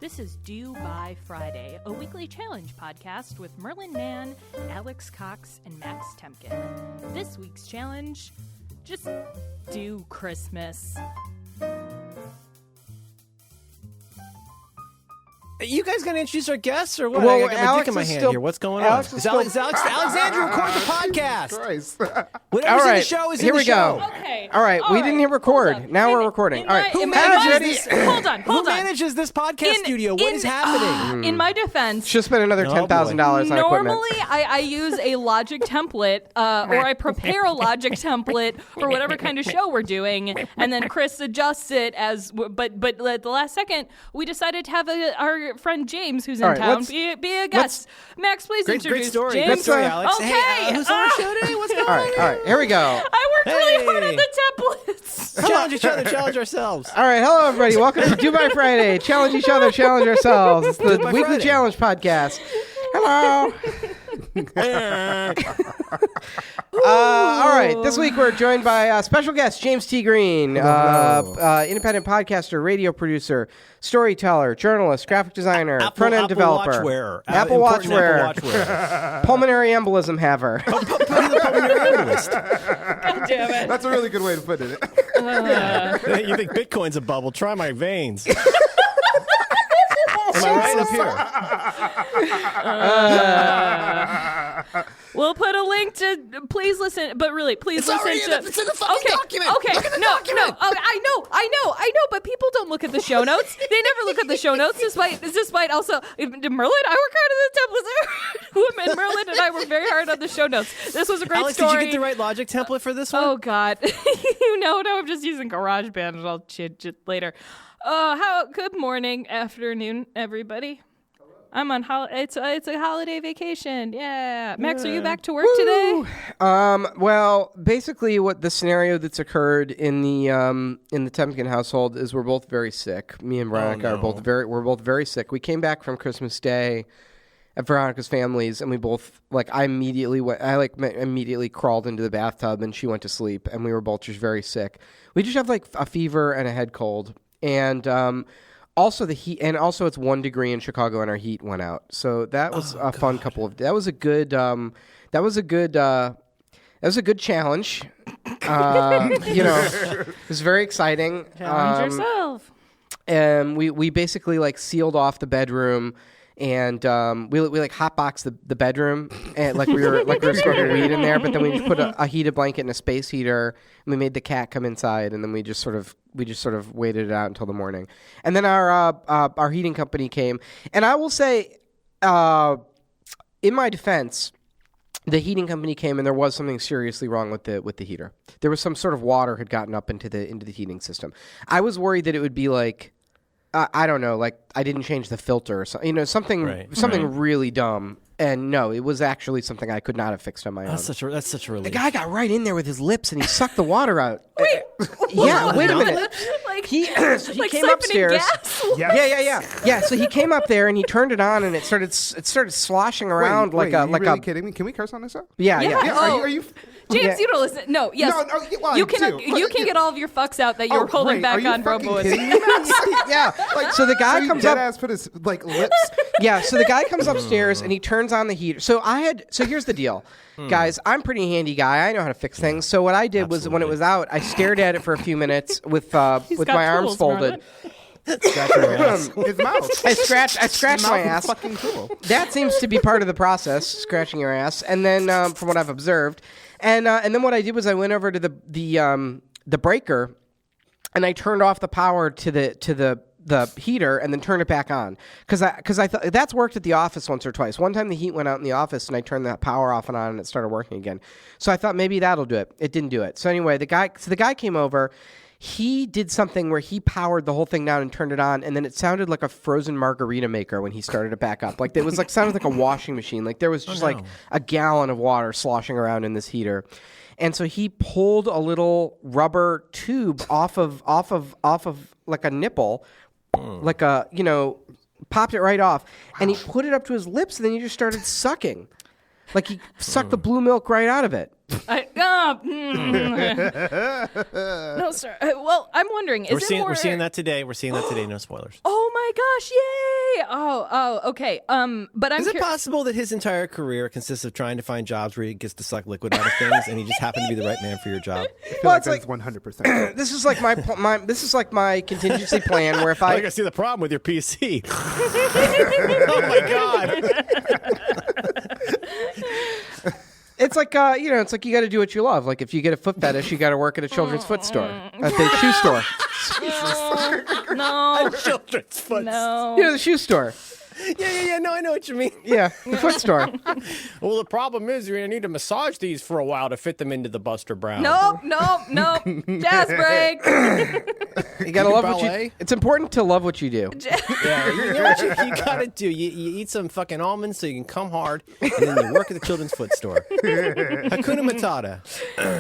This is Due by Friday, a weekly challenge podcast with Merlin Mann, Alex Cox, and Max Temkin. This week's challenge, just do Christmas. Are you guys going to introduce our guests or what? Well, I got my Alex dick in my is hand still- here. What's going Alex on? is Is Alexandra recording the podcast? Christ. Whatever's All in right, the show is here in the we show. go. Okay. All right, we didn't hit record. Hold on. Now we're recording. All right, Who in manages my- this? Hold on. Who manages this podcast studio? What is happening? In my defense, just spent another $10,000 on equipment. normally I use a Logic template, or I prepare a Logic template for whatever kind of show we're doing, and then Chris adjusts it as. But at the last second, we decided to have our friend James, who's in All right, town, let's- be a guest. Max, please Great introduce story. James. Great story, Alex. Okay. Hey, who's on our show today? What's going on? All right, here we go. I worked really hard on Hey. the templates. Challenge each other, challenge ourselves. All right, hello everybody. Welcome to Do by Friday. Challenge each other, challenge ourselves. It's the by weekly Friday. challenge podcast. Hello. All right, this week we're joined by special guest James T. Green, independent podcaster, radio producer, storyteller, journalist, graphic designer, front-end developer, Watch wearer. Apple Watch wearer, pulmonary embolism haver. God damn it. That's a really good way to put it. You think Bitcoin's a bubble? Try my veins. Am I right up here? We'll put a link to. Please listen, but really, please listen to. It's in the fucking document. Okay, Look at the no. document. Oh, I know. But people don't look at the show notes. They never look at the show notes. Despite also, Merlin, I work hard on the templates. And Merlin and I work very hard on the show notes. This was a great Alex, story. did you get the right Logic template for this one? Oh God, no, I'm just using GarageBand, and I'll chit later. Good morning, afternoon, everybody. I'm on it's a holiday vacation. Yeah. Max, are you back to work today? Well, basically, what the scenario that's occurred in the Temkin household is we're both very sick. Me and Veronica are both very sick. We came back from Christmas Day at Veronica's family's, and we both I immediately crawled into the bathtub, and she went to sleep, and we were both just very sick. We just have a fever and a head cold, and also the heat, and also it's 1 degree in Chicago, and our heat went out. So that was fun couple of. That was a good challenge. It was very exciting. Challenge yourself. And we basically sealed off the bedroom, and we hotboxed the bedroom, and we were smoking weed in there. But then we just put a heated blanket and a space heater, and we made the cat come inside, and then we just sort of waited it out until the morning. And then our heating company came, and I will say, in my defense, the heating company came, and there was something seriously wrong with the heater. There was some sort of water had gotten up into the heating system. I was worried that it would be I don't know, I didn't change the filter or something, something really dumb. And no, it was actually something I could not have fixed on my own. That's such a relief. The guy got right in there with his lips, and he sucked the water out. Wait, wait a minute. He came upstairs. Gas? Yeah. So he came up there and he turned it on, and it started sloshing around wait, like are you a. really kidding me? Can we curse on this show? Yeah. Are you? James, Yeah. you don't listen. No, yes. No, well, you I can do. you can get all of your fucks out that you're holding great. back Are you on fucking Brobo's. kidding me? Yeah. So the guy comes up. Deadass put his lips. Yeah, so the guy comes upstairs and he turns on the heater. So here's the deal. Guys, I'm a pretty handy guy. I know how to fix things. So what I did was when it was out, I stared at it for a few minutes with got my arms tools, folded. His mouth. I scratched my ass. Fucking cool. That seems to be part of the process, scratching your ass. And then from what I've observed, and then what I did was I went over to the breaker, and I turned off the power to the heater and then turned it back on because I thought that's worked at the office once or twice. One time the heat went out in the office and I turned that power off and on and it started working again. So I thought maybe that'll do it. It didn't do it. So anyway, the guy came over. He did something where he powered the whole thing down and turned it on, and then it sounded like a frozen margarita maker when he started it back up. It was sounded like a washing machine. There was just a gallon of water sloshing around in this heater. And so he pulled a little rubber tube off of a nipple, popped it right off, and he put it up to his lips, and then he just started sucking. He sucked the blue milk right out of it. No, sir. Well, I'm wondering, We're seeing that today. No spoilers. Oh my gosh! Okay. But I'm Is it possible that his entire career consists of trying to find jobs where he gets to suck liquid out of things, and he just happened to be the right man for your job? I feel Well, like it's like- that's 100%. This is like this is like my contingency plan where if I think I see the problem with your PC. Oh my god! it's like it's like you got to do what you love. Like if you get a foot fetish, you got to work at a children's foot store, at the shoe store. No. Children's foot. No. The shoe store. Yeah. No, I know what you mean. Yeah, the foot store. Well, the problem is you're gonna need to massage these for a while to fit them into the Buster Brown. Nope. Jazz break. You gotta love what you. ballet? It's important to love what you do. Yeah, you know what you gotta do? You eat some fucking almonds so you can come hard, and then you work at the children's foot store. Hakuna Matata.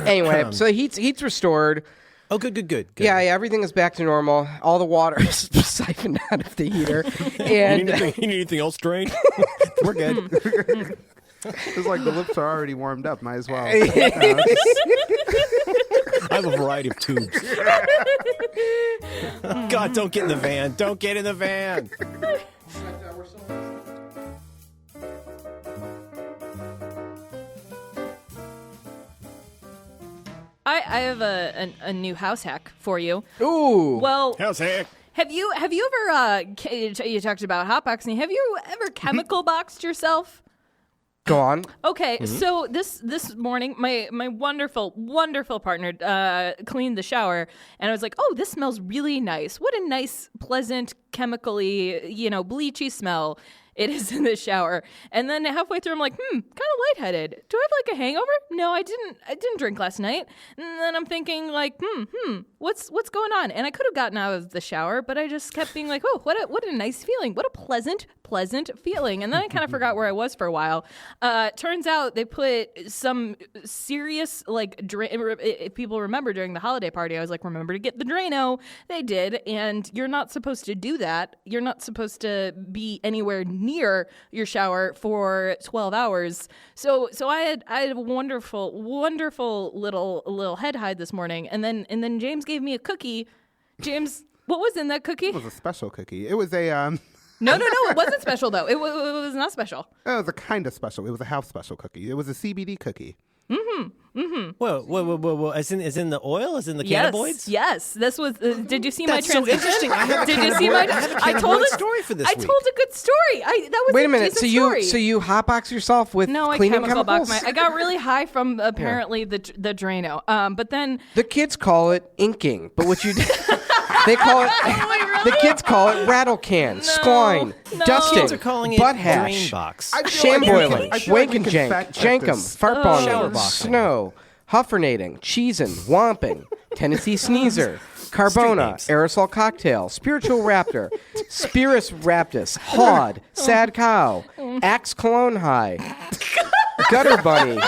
Anyway, so heat's restored. Oh, good. Yeah, everything is back to normal. All the water is siphoned out of the heater, You and need anything else drained? We're good. It's like the lips are already warmed up. Might as well. I have a variety of tubes. God, don't get in the van. Don't get in the van. I have a new house hack for you. ooh, Well, How's heck? have you ever you talked about hotboxing? Have you ever chemical boxed yourself? go on. Okay, so this morning, my wonderful partner cleaned the shower, and I was like, "Oh, this smells really nice. What a nice, pleasant, chemically, bleachy smell it is in the shower." And then halfway through, I'm like, kind of lightheaded. Do I have like a hangover? No, I didn't drink last night. And then I'm thinking like, what's going on? And I could have gotten out of the shower, but I just kept being like, oh, what a nice feeling. What a pleasant feeling. And then I kind of forgot where I was for a while. Turns out they put some serious if people remember during the holiday party, I was like, remember to get the Drano. They did, and you're not supposed to do that. You're not supposed to be anywhere near your shower for 12 hours. So I had a wonderful little head hide this morning, and then James gave me a cookie. James, what was in that cookie? It was a special cookie. It was a No, it wasn't special though. It was not special. It was a kind of special. It was a house special cookie. It was a CBD cookie. Whoa. As in the oil? As in the cannabinoids? Yes. This was. Did you see That's my so transition? interesting. I have a Did you see my? I have a I told cannabinoid a story for this I week. told a good story. That was Wait a minute. decent So story. you hotbox yourself with No, I cleaning chemical chemicals? boxed I got really high from apparently the Drano. But then The kids call it inking, but what you do, they call it. The kids call it rattle can, squine, no. dusting, Kids are calling it butt drain hash, box. I feel like we shamboiling, can- I feel like wank we and can jank, fact check jankum, this. fart Shower bombing, boxing. snow, huffernating, cheesing, womping, Tennessee sneezer, carbona, names. aerosol cocktail, spiritual raptor, spirus raptus, hawd, sad cow, axe cologne high, gutter bunny,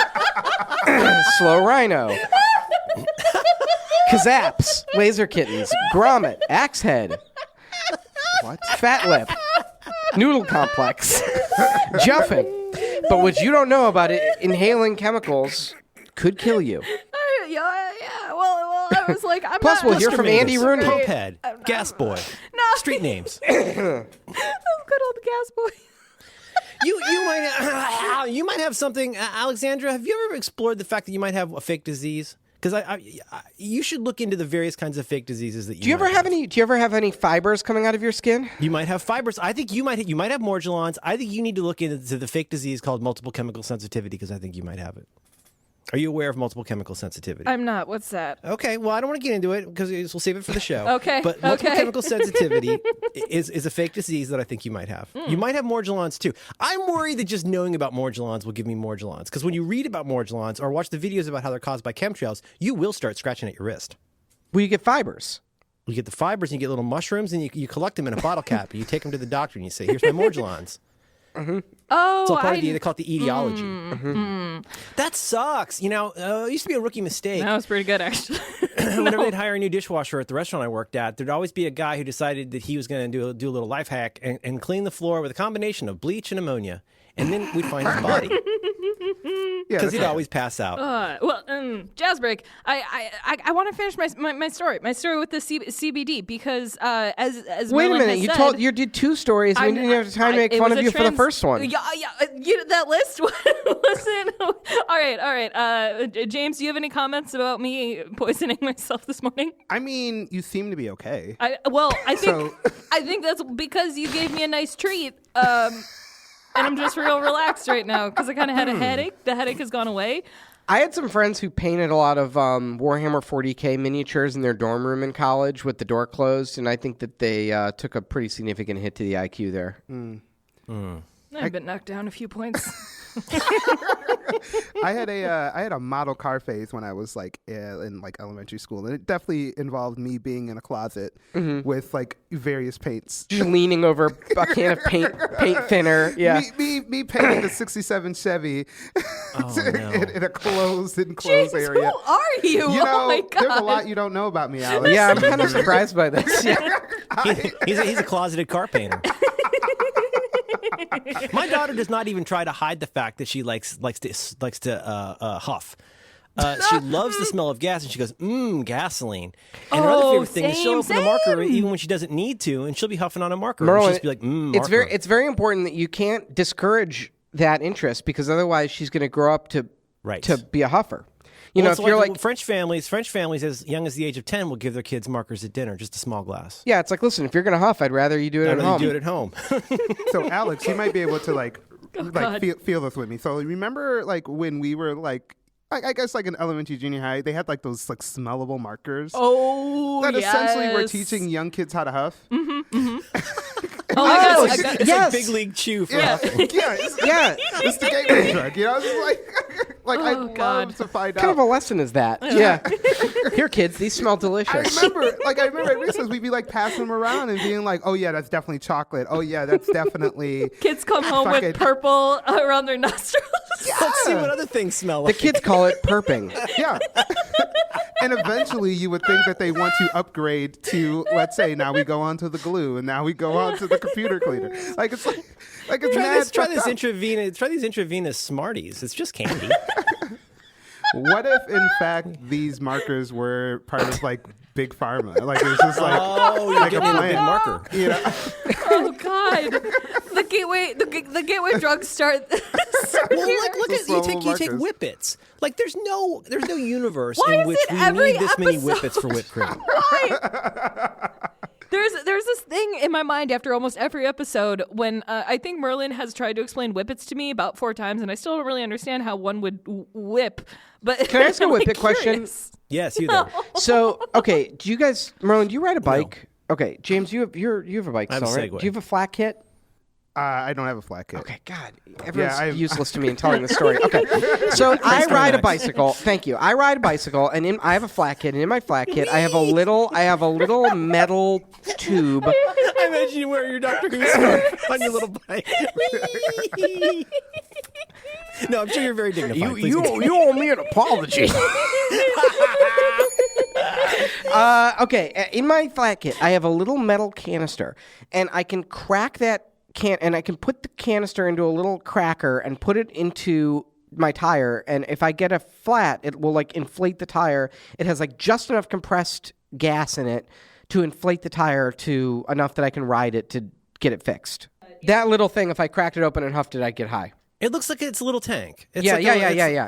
slow rhino, kazaps, laser kittens, grommet, axe head, What? fat lip, noodle complex, juffing. But what you don't know about it, inhaling chemicals could kill you. yeah. Well, I was like, I'm Plus, not. we'll hear from Andy Rooney. Pumphead, Gas Boy, No. street names. Those good old gas boys. You might have something, Alexandra. Have you ever explored the fact that you might have a fake disease? Because you should look into the various kinds of fake diseases that you. Do you ever have any fibers coming out of your skin? You might have fibers. I think you might have morgellons. I think you need to look into the fake disease called multiple chemical sensitivity because I think you might have it. Are you aware of multiple chemical sensitivity? I'm not. What's that? Okay, well, I don't want to get into it because we'll save it for the show. Okay, But multiple okay. chemical sensitivity is a fake disease that I think you might have. You might have morgellons too. I'm worried that just knowing about morgellons will give me morgellons because when you read about morgellons or watch the videos about how they're caused by chemtrails, you will start scratching at your wrist. Well, you get fibers. You get the fibers and you get little mushrooms and you collect them in a bottle cap and you take them to the doctor and you say, here's my morgellons. Oh, It's all part of they call it the etiology. That sucks. You know, it used to be a rookie mistake. that was pretty good actually. Whenever they'd hire a new dishwasher at the restaurant I worked at, there'd always be a guy who decided that he was going to do a little life hack and clean the floor with a combination of bleach and ammonia. and then we'd find his body Yeah, because he'd always pass out. Jazz break. I want to finish my story. My story with the CBD because as Wait a Merlin minute. has said, You did 2 stories. And we didn't have time to make fun of you for the first one. Yeah. That list wasn't. All right. James, do you have any comments about me poisoning myself this morning? I mean, you seem to be okay. I think that's because you gave me a nice treat. And I'm just real relaxed right now because I kind of had a headache. The headache has gone away. I had some friends who painted a lot of Warhammer 40K miniatures in their dorm room in college with the door closed, and I think that they took a pretty significant hit to the IQ there. I've been knocked down a few points. I had a model car phase when I was like in like elementary school, and it definitely involved me being in a closet with like various paints. Just leaning over a can of paint thinner. Yeah. Me painting the '67 Chevy in a closed James, area. who are you? You know, Oh my God. there's a lot you don't know about me, Alex. Yeah, I'm kind of surprised by this. Yeah. He's a closeted car painter. My daughter does not even try to hide the fact that she likes to huff. She loves the smell of gas, and she goes, gasoline. And her other favorite thing is she'll open a marker even when she doesn't need to, and she'll be huffing on a marker. Merlin, and she'll just be like, marker. It's very important that you can't discourage that interest because otherwise she's going to grow up to be a huffer. You know, if you're like French families as young as the age of 10 will give their kids markers at dinner, just a small glass. Yeah, it's like, listen, if you're going to huff, I'd rather you do it at home. Do it at home. So, Alex, you might be able to feel this with me. So, remember, like when we were like, I guess like in elementary, junior high, they had like those like smellable markers. Oh, that essentially were teaching young kids how to huff. Oh my God! It's like big league chew for huffing. It's the gateway drug. You know, it's like I'd love to find What kind out. of a lesson is that? Yeah. Here, kids, these smell delicious. I remember at recess we'd be like passing them around and being like, "Oh yeah, that's definitely chocolate. Oh yeah, that's definitely." Kids come home with purple around their nostrils. Let's see what other things smell The like. kids call it perping. Yeah. And eventually you would think that they want to upgrade to, let's say, now we go on to the glue and now we go on to the computer cleaner. Like it's Try these intravenous Smarties. It's just candy. What if, in fact, these markers were part of like big pharma? Like it was just like you're getting a big marker. You know? Oh God! The gateway drugs start. Well, look at you take markers. whippets. Like there's no universe Why in is which it we every need this many episode? whippets for whipped cream. Why? There's this thing in my mind after almost every episode when I think Merlin has tried to explain whippets to me about 4 times, and I still don't really understand how one would whip. But Can I ask a I'm, whippet question? curious. Yes, you there. So, okay, do you guys, Merlin, do you ride a bike? No. Okay, James, you have a bike I have still, a right? Segway. Do you have a flat kit? I don't have a flat kit. Okay, God, everyone's Yeah, useless to me in telling the story. Okay, so I ride a bicycle. Thank you. I ride a bicycle, and I have a flat kit, and in my flat kit, I have a little metal tube. I imagine you wearing your Dr. Who scarf on your little bike. No, I'm sure you're very dignified. Please continue. You owe me an apology. Okay, in my flat kit, I have a little metal canister, and I can crack that and I can put the canister into a little cracker and put it into my tire, and if I get a flat, it will like inflate the tire. It has like just enough compressed gas in it to inflate the tire to enough that I can ride it to get it fixed. That little thing, if I cracked it open and huffed it, I'd get high. It looks like it's a little tank. It's Yeah. like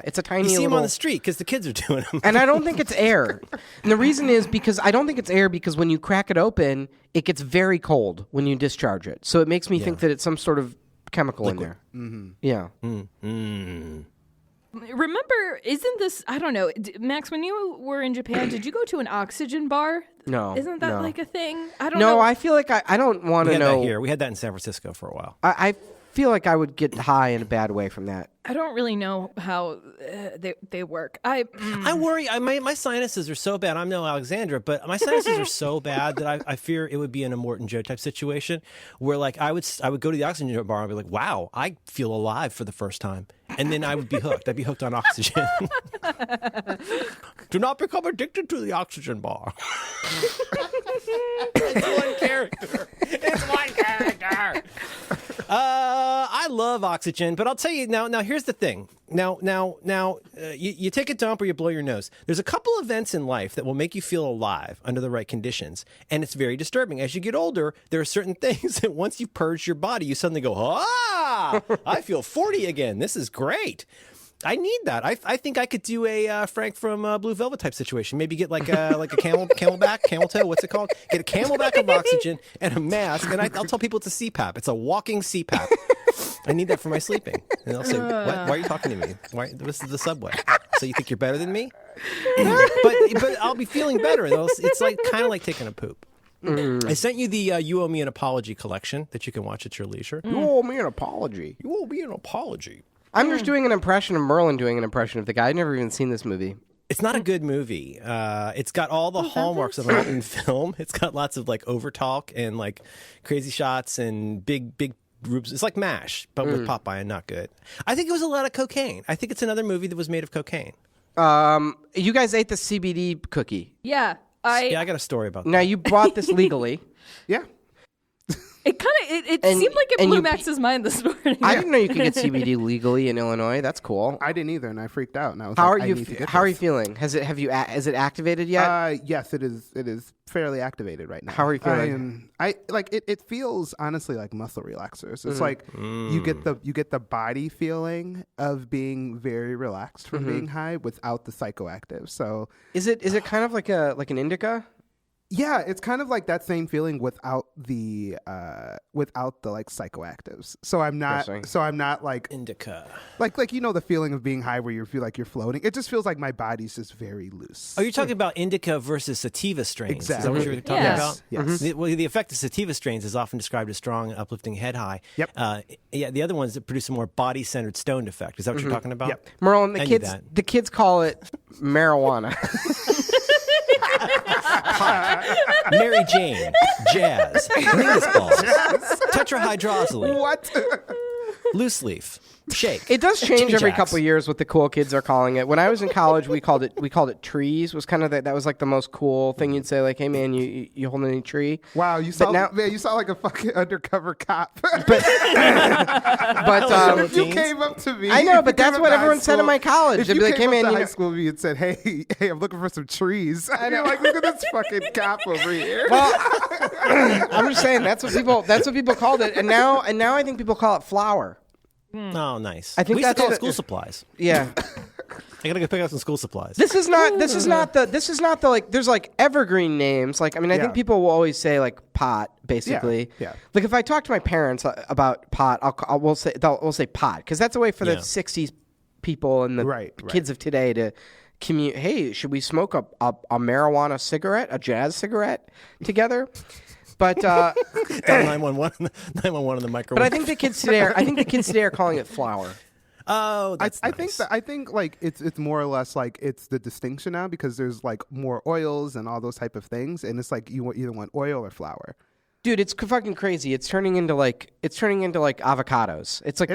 It's a tiny You see little... them on the street because the kids are doing them. And I don't think it's air. And the reason is because I don't think it's air because when you crack it open, it gets very cold when you discharge it. So it makes me think that it's some sort of chemical in there. Mm-hmm. Yeah. Remember, isn't this? I don't know, Max. When you were in Japan, did you go to an oxygen bar? No. Isn't that like a thing? I don't know. No, I feel like I don't want We to had that know. here. We had that in San Francisco for a while. I feel like I would get high in a bad way from that. I don't really know how they work. I worry. My sinuses are so bad. I'm no Alexandra, but my sinuses are so bad that I fear it would be an Immortan Joe type situation where like I would go to the oxygen bar and be like, wow, I feel alive for the first time. And then I would be hooked. I'd be hooked on oxygen. Do not become addicted to the oxygen bar. It's one character. I love oxygen, but I'll tell you now. Now here's the thing. You take a dump or you blow your nose. There's a couple events in life that will make you feel alive under the right conditions, and it's very disturbing. As you get older, there are certain things that once you've purged your body, you suddenly go, I feel 40 again. This is great. I need that. I think I could do a Frank from Blue Velvet type situation. Maybe get like a camelback, camel toe. What's it called? Get a camelback of oxygen and a mask, and I'll tell people it's a CPAP. It's a walking CPAP. I need that for my sleeping. And they'll say, "What? Why are you talking to me? This is the subway. So you think you're better than me?" but I'll be feeling better. It's like kind of like taking a poop. I sent you the You Owe Me an Apology collection that you can watch at your leisure. You owe me an apology. You owe me an apology. I'm just doing an impression of Merlin doing an impression of the guy. I've never even seen this movie. It's not a good movie. It's got all the hallmarks of an Alton film. It's got lots of like overtalk and like crazy shots and big groups. It's like MASH, but with Popeye and not good. I think it was a lot of cocaine. I think it's another movie that was made of cocaine. You guys ate the CBD cookie. Yeah. I got a story about that. Now you bought this legally. Yeah. It kind of it seemed like it blew Max's mind this morning. I didn't know you could get CBD legally in Illinois. That's cool. I didn't either, and I freaked out. And I was How like, are you? How are you feeling? Is it activated yet? Yes, it is. It is fairly activated right now. How are you feeling? I like it. It feels honestly like muscle relaxers. It's like you get the body feeling of being very relaxed from being high without the psychoactive. So is it kind of like an indica? Yeah, it's kind of like that same feeling without the like psychoactives. So I'm not like indica. Like the feeling of being high where you feel like you're floating. It just feels like my body's just very loose. Oh, you're talking about indica versus sativa strains. Exactly. Is that what you're talking about? Yes. The effect of sativa strains is often described as strong, uplifting head high. Yep. The other ones that produce a more body-centered stoned effect. Is that what you're talking about? Yep. Merlin, the kids call it marijuana. Mary Jane, jazz, tennis balls, tetrahydrozoline. What? Loose leaf, shake. It does change every Jacks. couple of years what the cool kids are calling it. When I was in college, we called it trees. Was kind of that was like the most cool thing you'd say. Like, hey man, you holding any tree? Wow, you sound like a fucking undercover cop. But if you came up to me, I know, but that's what everyone said in my college. They'd be like, hey man, high school me and said, hey, I'm looking for some trees. And you're like, look at this fucking cop over here. Well, I'm just saying that's what people called it, and now I think people call it flower. Oh, nice. I think we used to that's call it it. school supplies. Yeah. I gotta go pick up some school supplies. This is not the like. There's like evergreen names. Like, I mean, I think people will always say like pot, basically. Yeah. Like if I talk to my parents about pot, we'll say pot because that's a way for the '60s people and the kids of today to commute. Hey, should we smoke a marijuana cigarette, a jazz cigarette together? But 911 on the microwave. But I think the kids today are calling it flour. Oh, that's nice. I think like it's more or less like it's the distinction now because there's like more oils and all those type of things, and it's like you either want oil or flour. Dude, it's fucking crazy. It's turning into like avocados. It's like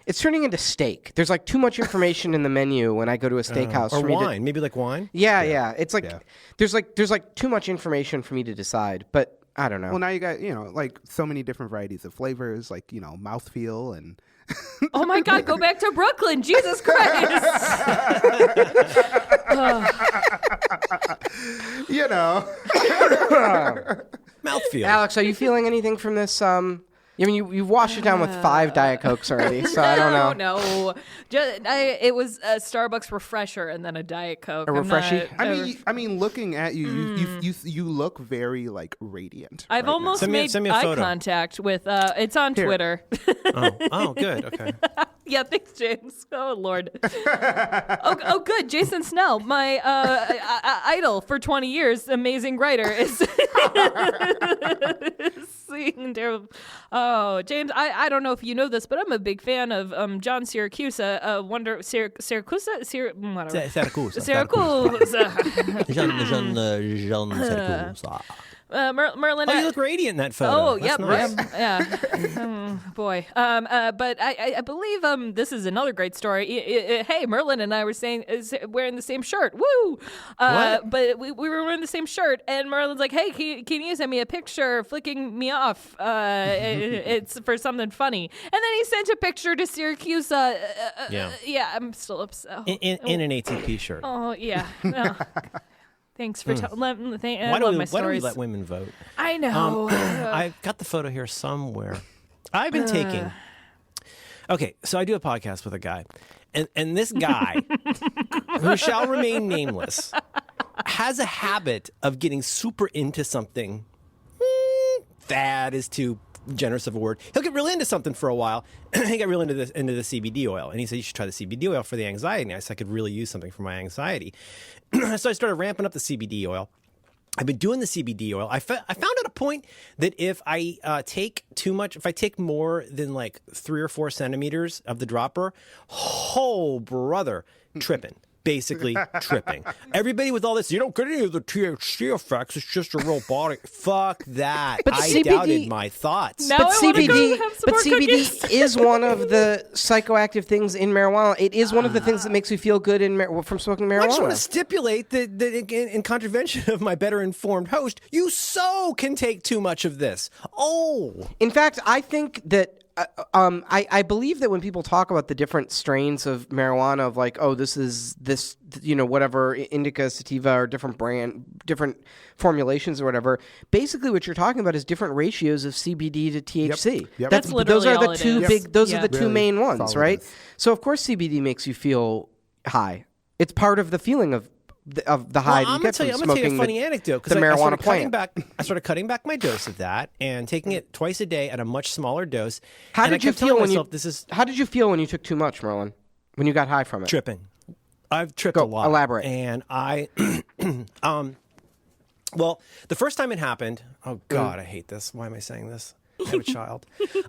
it's turning into steak. There's like too much information in the menu when I go to a steakhouse. Or wine, maybe like wine. Yeah. It's like there's like too much information for me to decide. But I don't know. Well, now you got like so many different varieties of flavors, like mouthfeel and. Oh my God! Go back to Brooklyn, Jesus Christ! Mouthfeel. Alex, are you feeling anything from this? I mean, you've washed it down with 5 Diet Cokes already, so I don't know. No. It was a Starbucks refresher and then a Diet Coke. A refreshy? I mean, looking at you look very like radiant. I've almost made eye contact with. It's on Twitter. Oh, good. Okay. Yeah, thanks, James. Oh, Lord. Oh, good. Jason Snell, my idol for 20 years, amazing writer, is singing terrible. Oh, James, I don't know if you know this, but I'm a big fan of John Siracusa, Siracusa? Whatever. Siracusa. Siracusa. John Siracusa. Merlin. Oh, you look radiant in that photo. Oh, That's yep, nice. yeah. Boy. But I believe this is another great story. Hey, Merlin and I were wearing the same shirt. Woo! What? But we were wearing the same shirt, and Merlin's like, "Hey, can you send me a picture flicking me off? It's for something funny." And then he sent a picture to Syracuse. Yeah, I'm still upset. In an ATP shirt. Oh yeah. Thanks for telling. I Why love do my we stories. let women vote? I know. I've got the photo here somewhere. I've been taking. Okay, so I do a podcast with a guy, and this guy, who shall remain nameless, has a habit of getting super into something. That is too generous of a word. He'll get real into something for a while. He got real into the CBD oil, and he said, "You should try the CBD oil for the anxiety." And I said, "I could really use something for my anxiety." So I started ramping up the CBD oil. I've been doing the CBD oil. I found at a point that if I take too much, if I take more than like 3 or 4 centimeters of the dropper, oh brother, tripping. Basically tripping. Everybody with all this, you don't get any of the THC effects. It's just a real body. Fuck that. But I CBD doubted my thoughts. Now But I wanna go CBD, have some but more CBD cookies. is one of the psychoactive things in marijuana. It is one of the things that makes you feel good from smoking marijuana. I just want to stipulate that in contravention of my better informed host, you so can take too much of this. Oh. In fact, I think that I believe that when people talk about the different strains of marijuana, of like, oh, this is this, whatever, indica, sativa, or different formulations or whatever, basically what you're talking about is different ratios of CBD to THC. Yep. That's literally those are the all it two is. big. Those Yeah. are the two Really, main that's ones, all it right? is. So of course CBD makes you feel high. It's part of the feeling of the high Well, you get from I'm gonna tell you smoking a funny anecdote the because marijuana plant. I started cutting back my dose of that and taking it twice a day at a much smaller dose. How and did I you kept telling feel when myself, you? This is How did you feel when you took too much, Merlin? When you got high from it? tripping. I've tripped Go, a lot. elaborate. And I, well, the first time it happened. Oh God, I hate this. Why am I saying this? I have a child.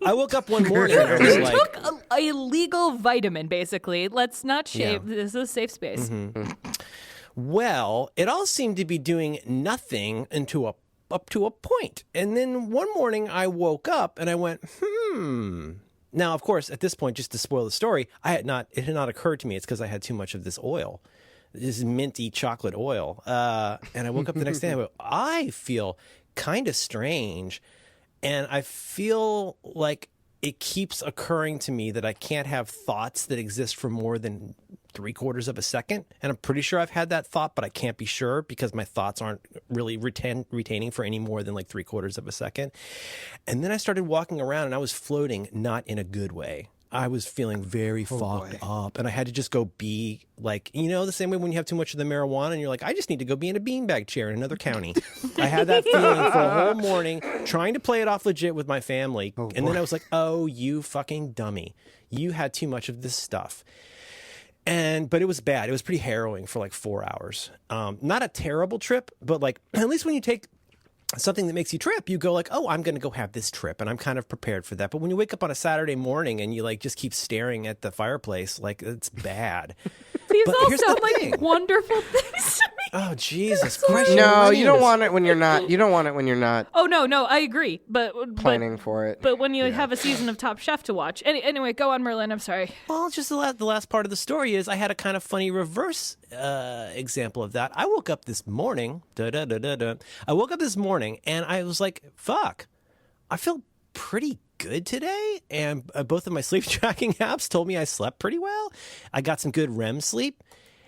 I woke up one morning and I was like, Took a legal vitamin, basically. Let's not shave. Yeah. This is a safe space. well, it all seemed to be doing nothing up to a point. And then one morning I woke up and I went, Now, of course, at this point, just to spoil the story, it had not occurred to me it's because I had too much of this oil, this minty chocolate oil. And I woke up the next day and I go, I feel kind of strange. And I feel like it keeps occurring to me that I can't have thoughts that exist for more than 3/4 of a second. And I'm pretty sure I've had that thought, but I can't be sure because my thoughts aren't really retaining for any more than like 3/4 of a second. And then I started walking around and I was floating, not in a good way. I was feeling very fogged up and I had to just go be like, the same way when you have too much of the marijuana and you're like, I just need to go be in a beanbag chair in another county. I had that feeling for a whole morning trying to play it off legit with my family. And then I was like, oh, you fucking dummy. You had too much of this stuff. But it was bad. It was pretty harrowing for like 4 hours. Not a terrible trip, but like, at least when you take something that makes you trip, you go like, oh, I'm going to go have this trip. And I'm kind of prepared for that. But when you wake up on a Saturday morning and you like just keep staring at the fireplace, like it's bad. These But all here's the sound like thing. wonderful things to me. Oh, Jesus Christ. No, you don't want it when you're not. You don't want it when you're not Oh no, I agree. But planning for it. But when you have a season of Top Chef to watch, anyway, go on, Merlin. I'm sorry. Well, just the last part of the story is I had a kind of funny reverse example of that. I woke up this morning. I woke up this morning and I was like, fuck, I feel pretty good today. And both of my sleep tracking apps told me I slept pretty well. I got some good REM sleep.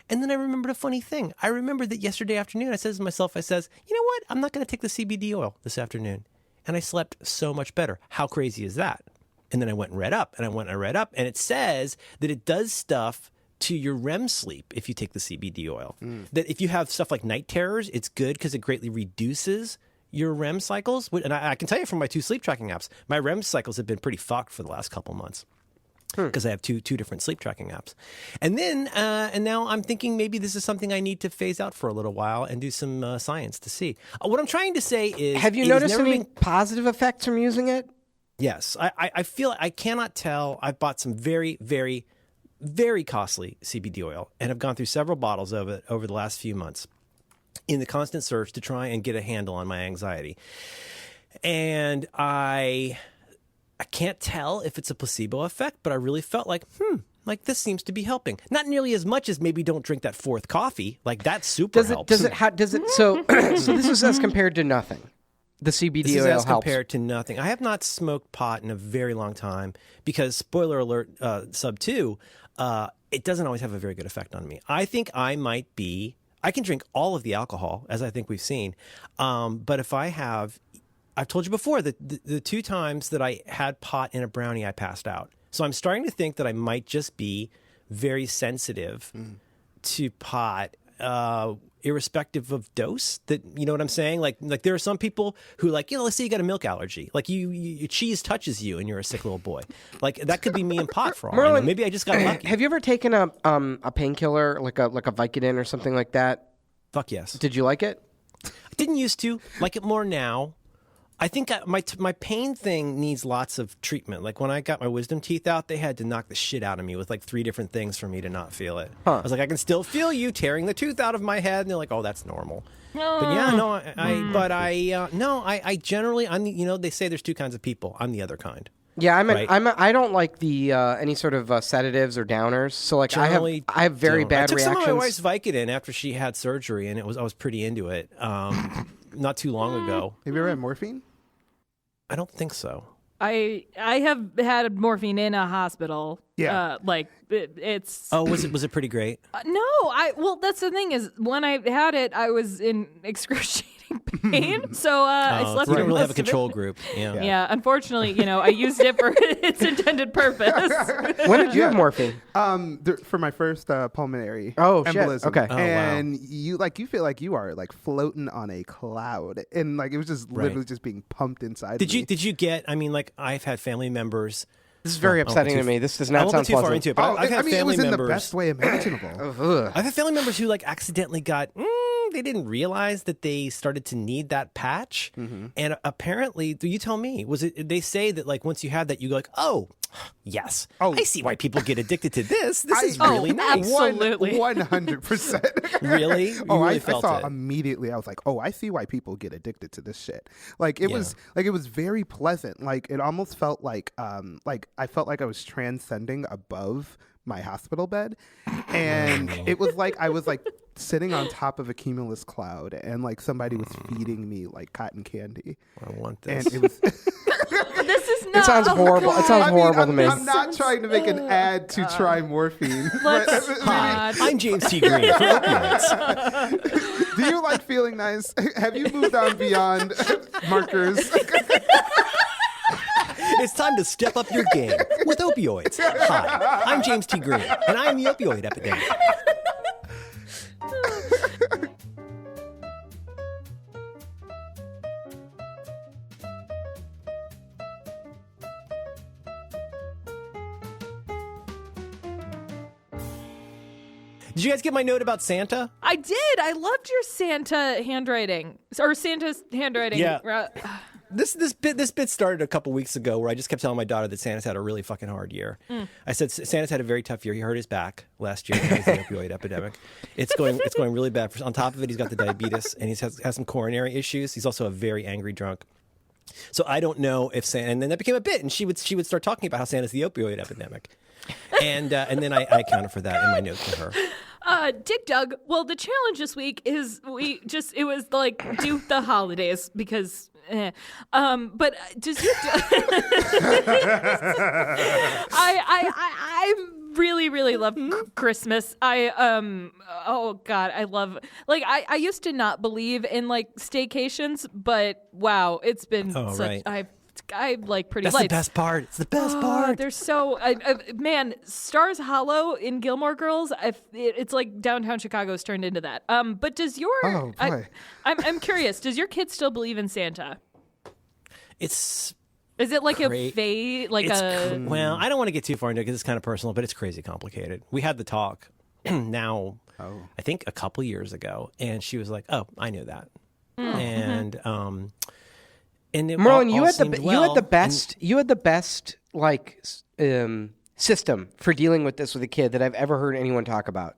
And then I remembered a funny thing. I remembered that yesterday afternoon I said to myself, you know what? I'm not going to take the CBD oil this afternoon. And I slept so much better. How crazy is that? And then I went and read up, and it says that it does stuff to your REM sleep if you take the CBD oil. That if you have stuff like night terrors, it's good because it greatly reduces your REM cycles. And I can tell you from my 2 sleep tracking apps, my REM cycles have been pretty fucked for the last couple months. Because I have two different sleep tracking apps. And then, and now I'm thinking maybe this is something I need to phase out for a little while and do some science to see. What I'm trying to say is... Have you noticed any positive effects from using it? Yes. I feel I cannot tell. I've bought some very, very, very costly CBD oil and have gone through several bottles of it over the last few months. in the constant search to try and get a handle on my anxiety. And I can't tell if it's a placebo effect, but I really felt like, like this seems to be helping. Not nearly as much as maybe don't drink that fourth coffee. Like that super helps. So this is as compared to nothing. The CBD This is oil as helps. compared to nothing. I have not smoked pot in a very long time because, spoiler alert, sub 2, it doesn't always have a very good effect on me. I think I can drink all of the alcohol, as I think we've seen. But if I've told you before that the 2 times that I had pot in a brownie, I passed out. So I'm starting to think that I might just be very sensitive to pot, irrespective of dose. That, you know what I'm saying? Like there are some people who, like, let's say you got a milk allergy, like you cheese touches you and you're a sick little boy. Like that could be me in pot for all I know. Maybe I just got lucky. Have you ever taken a painkiller like a Vicodin or something like that? Fuck yes. Did you like it? I didn't used to like it more now. I think my pain thing needs lots of treatment. Like when I got my wisdom teeth out, they had to knock the shit out of me with like 3 different things for me to not feel it. I was like, I can still feel you tearing the tooth out of my head, and they're like, oh, that's normal. But yeah, no, I generally, they say there's 2 kinds of people. I'm the other kind. Yeah, I don't like the any sort of sedatives or downers. So like I have very bad reactions. I took some of my wife's Vicodin after she had surgery, and I was pretty into it. Not too long ago. Have you ever had morphine? I don't think so. I have had morphine in a hospital. Yeah. It's. Oh, was it pretty great? No, well, that's the thing is when I had it, I was in excruciating pain. So I slept. So you don't really have a most of control it. group. Yeah. Yeah, unfortunately, I used it for its intended purpose. When did you have morphine? For my first pulmonary embolism. Shit. Okay. And you feel like you are like floating on a cloud, and like it was just literally just being pumped inside. Did you get? I mean, like I've had family members. This is very upsetting to me. This does not sound too far pleasant. into it. But I've had it family was in members. the best way imaginable. I've had family members who like accidentally got. They didn't realize that they started to need that patch, and apparently, you tell me, was it? They say that like once you have that, you go like, oh, yes, I see why people get addicted to this. This is really nice. Absolutely. 100%. Really? You I felt saw it. immediately. I was like, oh, I see why people get addicted to this shit. Like it was very pleasant. Like it almost felt like I felt like I was transcending above my hospital bed, and it was like I was like sitting on top of a cumulus cloud, and like somebody was feeding me like cotton candy. I want this. And it was. This is not. It sounds horrible. It sounds horrible to me. I'm not trying to make an ad to try morphine. Hi, I'm James T. Green for opioids. Do you like feeling nice? Have you moved on beyond markers? It's time to step up your game with opioids. Hi, I'm James T. Green, and I'm the opioid epidemic. Did you guys get my note about Santa? I did. I loved your Santa handwriting or Santa's handwriting. Yeah. This bit started a couple weeks ago where I just kept telling my daughter that Santa's had a really fucking hard year. I said Santa's had a very tough year. He hurt his back last year because of the opioid epidemic. It's going really bad. On top of it, he's got the diabetes and he has some coronary issues. He's also a very angry drunk. So I don't know if Santa, and then that became a bit, and she would start talking about how Santa's the opioid epidemic, and then I accounted for that in my note to her. Dick Doug, well, the challenge this week is it was like do the holidays because but does your I really love Christmas. Oh God, I love, like, I used to not believe in like staycations, but wow, it's been right. I like pretty That's lights. the best part. It's the best part. They're so man, Stars Hollow in Gilmore Girls. It's like downtown Chicago's turned into that. But does your I'm curious. Does your kid still believe in Santa? Is it like a fate? Well, I don't want to get too far into it because it's kind of personal, but it's crazy complicated. We had the talk now, I think a couple years ago, and she was like, "Oh, I knew that," and Merlin, you had the best like system for dealing with this with a kid that I've ever heard anyone talk about.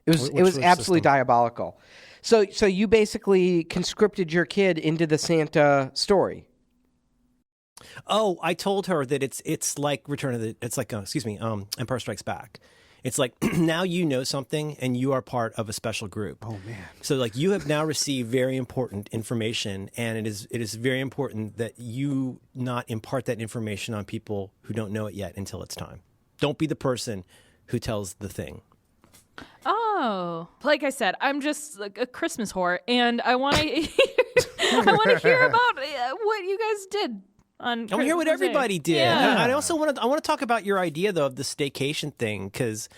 It was absolutely diabolical. So you basically conscripted your kid into the Santa story. Oh, I told her that it's like Empire Strikes Back. It's like now you know something and you are part of a special group. Oh man. So like you have now received very important information, and it is very important that you not impart that information on people who don't know it yet until it's time. Don't be the person who tells the thing. Oh, like I said, I'm just like a Christmas whore, and I want to hear about what you guys did. I want to hear what everybody did. Yeah. I also want to talk about your idea though of the staycation thing, because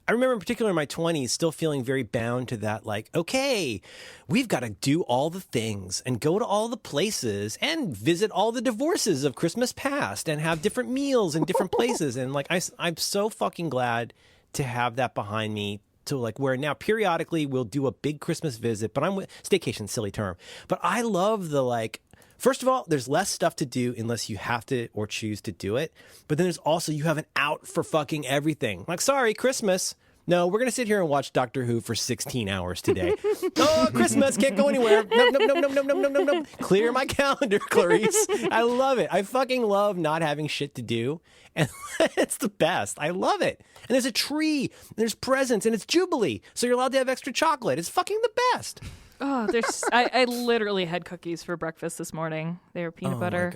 I remember in particular in my 20s still feeling very bound to that, like, okay, we've got to do all the things and go to all the places and visit all the divorces of Christmas past and have different meals in different places. And like I'm so fucking glad to have that behind me, to like where now periodically we'll do a big Christmas visit, but staycation, silly term. But I love the like, first of all, there's less stuff to do unless you have to or choose to do it. But then there's also, you have an out for fucking everything. Like, sorry, Christmas. No, we're going to sit here and watch Doctor Who for 16 hours today. Oh, Christmas, can't go anywhere. No. Clear my calendar, Clarice. I love it. I fucking love not having shit to do. And it's the best. I love it. And there's a tree, and there's presents, and it's Jubilee. So you're allowed to have extra chocolate. It's fucking the best. Oh, I literally had cookies for breakfast this morning. They were peanut butter,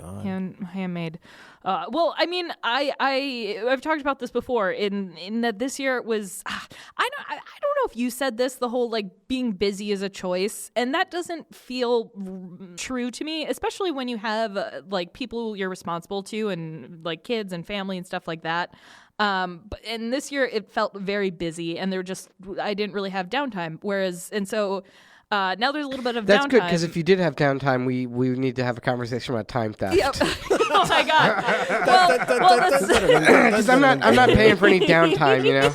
handmade. Well, I mean, I've talked about this before in that this year it was. I don't know if you said this. The whole like being busy is a choice, and that doesn't feel true to me, especially when you have like people you're responsible to, and like kids and family and stuff like that. And this year it felt very busy, and I didn't really have downtime. Now there's a little bit of That's downtime. good, because if you did have downtime, we need to have a conversation about time theft. Yep. Oh my god. Well, Because I'm not paying for any downtime, you know.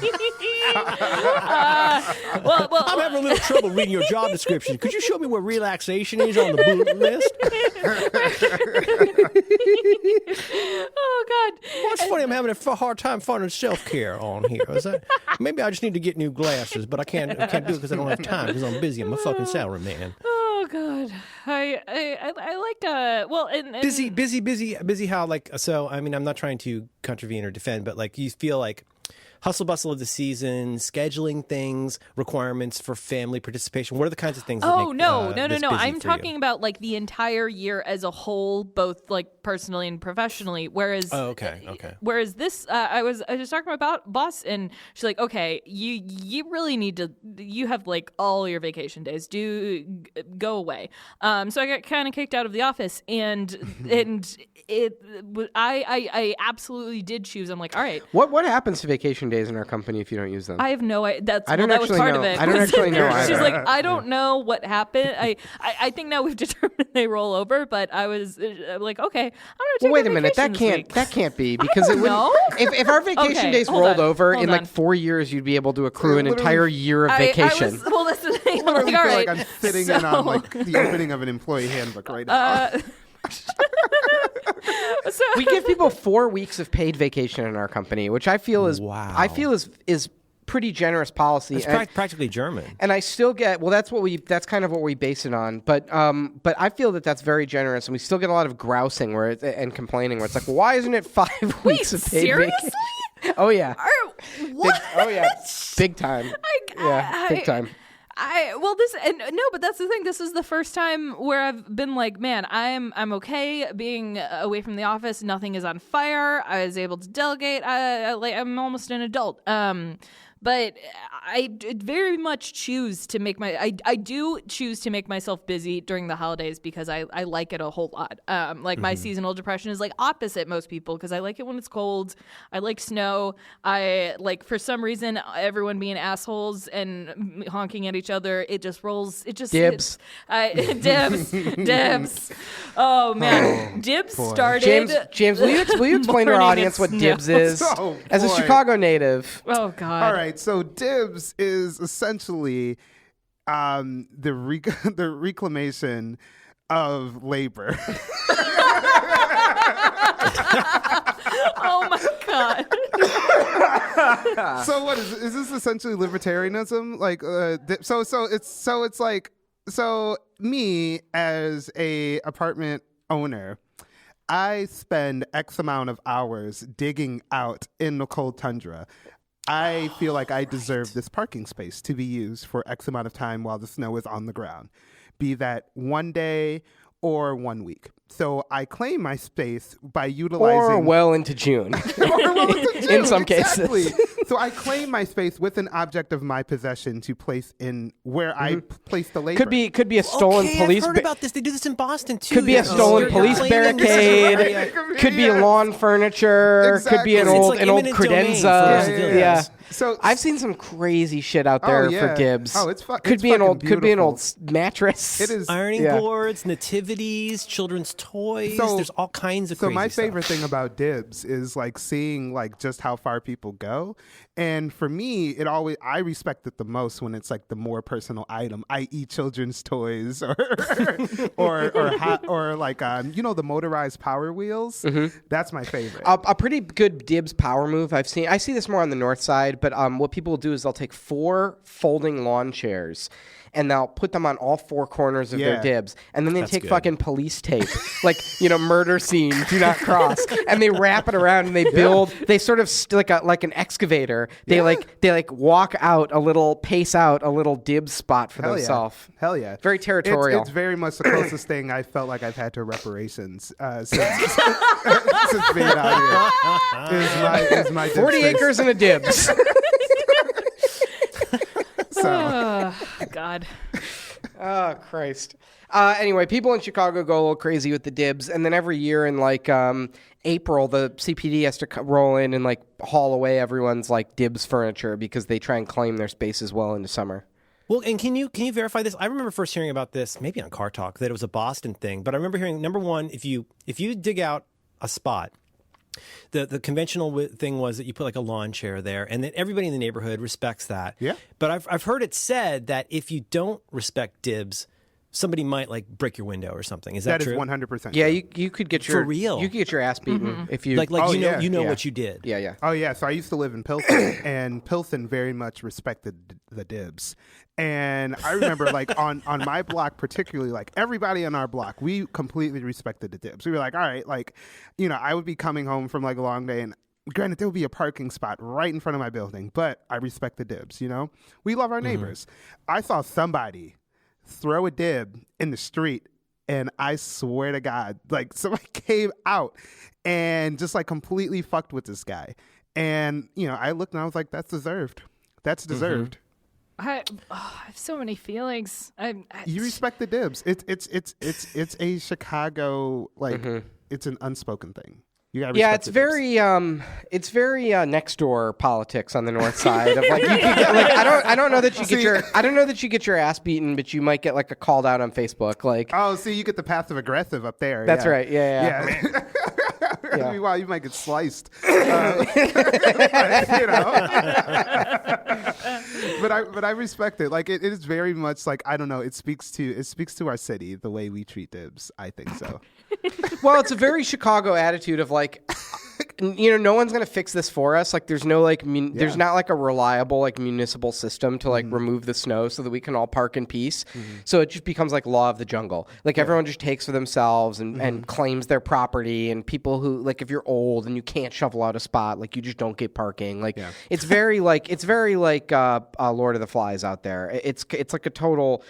I'm having a little trouble reading your job description. Could you show me where relaxation is on the bullet list? Oh god. Well, it's funny. I'm having a hard time finding self-care on here. Maybe I just need to get new glasses, but I can't do it because I don't have time because I'm busy. I'm a fucking salary man. Oh god. I like and busy. How like so? I mean, I'm not trying to contravene or defend, but like you feel like hustle bustle of the season, scheduling things, requirements for family participation. What are the kinds of things? No. This busy I'm for talking you? about like the entire year as a whole, both like personally and professionally. Whereas, okay. Whereas this, I was talking about boss, and she's like, okay, you really need to. You have like all your vacation days. Go away. So I got kind of kicked out of the office, and I absolutely did choose. I'm like, all right. What happens to vacation days in our company if you don't use them? I have no idea. I don't that was actually part know. of it. I don't actually know She's either. like, I don't know what happened. I think now we've determined they roll over, but I was like, okay, I'm gonna take Well, wait a a minute. vacation this week. That can't be, because it would. know. If our vacation Okay, days hold rolled on, over hold in on. like 4 years, you'd be able to accrue an Literally- entire year of vacation. Well, that's the thing. I'm Literally like, all feel right. like I'm sitting in on like the opening of an employee handbook right now. We give people 4 weeks of paid vacation in our company, which I feel is is pretty generous policy. It's practically German. And I still get that's kind of what we base it on. But I feel that that's very generous, and we still get a lot of grousing and complaining where it's like, well, why isn't it 5 weeks of paid seriously? vacation? Oh yeah. What? Big time. Big time. But that's the thing. This is the first time where I've been like, man, I'm okay being away from the office. Nothing is on fire. I was able to delegate. I'm almost an adult. But I very much choose to make I do choose to make myself busy during the holidays because I like it a whole lot. My seasonal depression is like opposite most people because I like it when it's cold. I like snow. I like, for some reason, everyone being assholes and honking at each other. It just rolls. It just Dibs. Dibs. Oh man, dibs started. James, will you explain to our morning audience what it dibs is? Oh, As a boy. Chicago native. Oh god. All right, so dibs is essentially the reclamation of labor. Oh my god. So what is this essentially libertarianism? Like, so it's like me as a apartment owner, I spend X amount of hours digging out in the cold tundra. I feel like I deserve this parking space to be used for X amount of time while the snow is on the ground, be that one day or 1 week. So I claim my space by utilizing... Or well into June. In some cases. So I claim my space with an object of my possession to place in where I place the labor. Could be a stolen police. I've heard about this. They do this in Boston too. Could be a stolen police barricade. Could be lawn furniture. Exactly. Could be an It's old like eminent domain for credenza. civilians. Yeah. So I've seen some crazy shit out there for dibs. Oh, it's could be an old mattress. It is Ironing boards, nativities, children's toys. There's all kinds of crazy So my stuff. favorite thing about dibs is like seeing like just how far people go. And for me, I respect it the most when it's like the more personal item, i.e. children's toys or like the motorized power wheels. That's my favorite. A pretty good dibs power move I see this more on the north side, but what people will do is they'll take 4 folding lawn chairs and they'll put them on all 4 corners of their dibs, and then they take fucking police tape, like murder scene, do not cross, and they wrap it around and they build. They sort of like an excavator. They pace out a little dibs spot for themselves. Hell yeah! Very territorial. It's very much the closest thing I felt like I've had to reparations since being out here. Is my 40 acres and a dibs. So. God. Oh, Christ. Anyway, people in Chicago go a little crazy with the dibs, and then every year in April, the CPD has to roll in and haul away everyone's dibs furniture because they try and claim their spaces well into summer. Well, and can you verify this? I remember first hearing about this maybe on Car Talk, that it was a Boston thing, but I remember hearing, number one, if you dig out a spot, the conventional thing was that you put a lawn chair there, and then everybody in the neighborhood respects that. Yeah. But I've heard it said that if you don't respect dibs, somebody might break your window or something. Is that true? That is 100%. Yeah, true. you could get your For real. You could get your ass beaten if you you know what you did. Yeah. Oh yeah, so I used to live in Pilsen, and Pilsen very much respected the dibs. And I remember on my block particularly, everybody on our block, we completely respected the dibs. We were like, all right, I would be coming home from a long day, and granted there would be a parking spot right in front of my building, but I respect the dibs, We love our neighbors. I saw somebody throw a dib in the street, and I swear to God, somebody came out and just completely fucked with this guy. And, I looked and I was like, that's deserved. That's deserved. I have so many feelings. You respect the dibs. It's a Chicago, it's an unspoken thing. You gotta respect it's very next door politics on the north side of you could get, I don't know that you get your ass beaten, but you might get a called out on Facebook oh, see, you get the passive aggressive up there. That's right. Yeah. Meanwhile, you might get sliced. But I respect it. It is very much I don't know. It speaks to our city, the way we treat dibs. I think so. Well, it's a very Chicago attitude of no one's gonna fix this for us. There's no there's not a reliable municipal system to remove the snow so that we can all park in peace. So it just becomes law of the jungle. Everyone just takes for themselves and claims their property. And people who if you're old and you can't shovel out a spot, you just don't get parking. It's very Lord of the Flies out there. It's a total.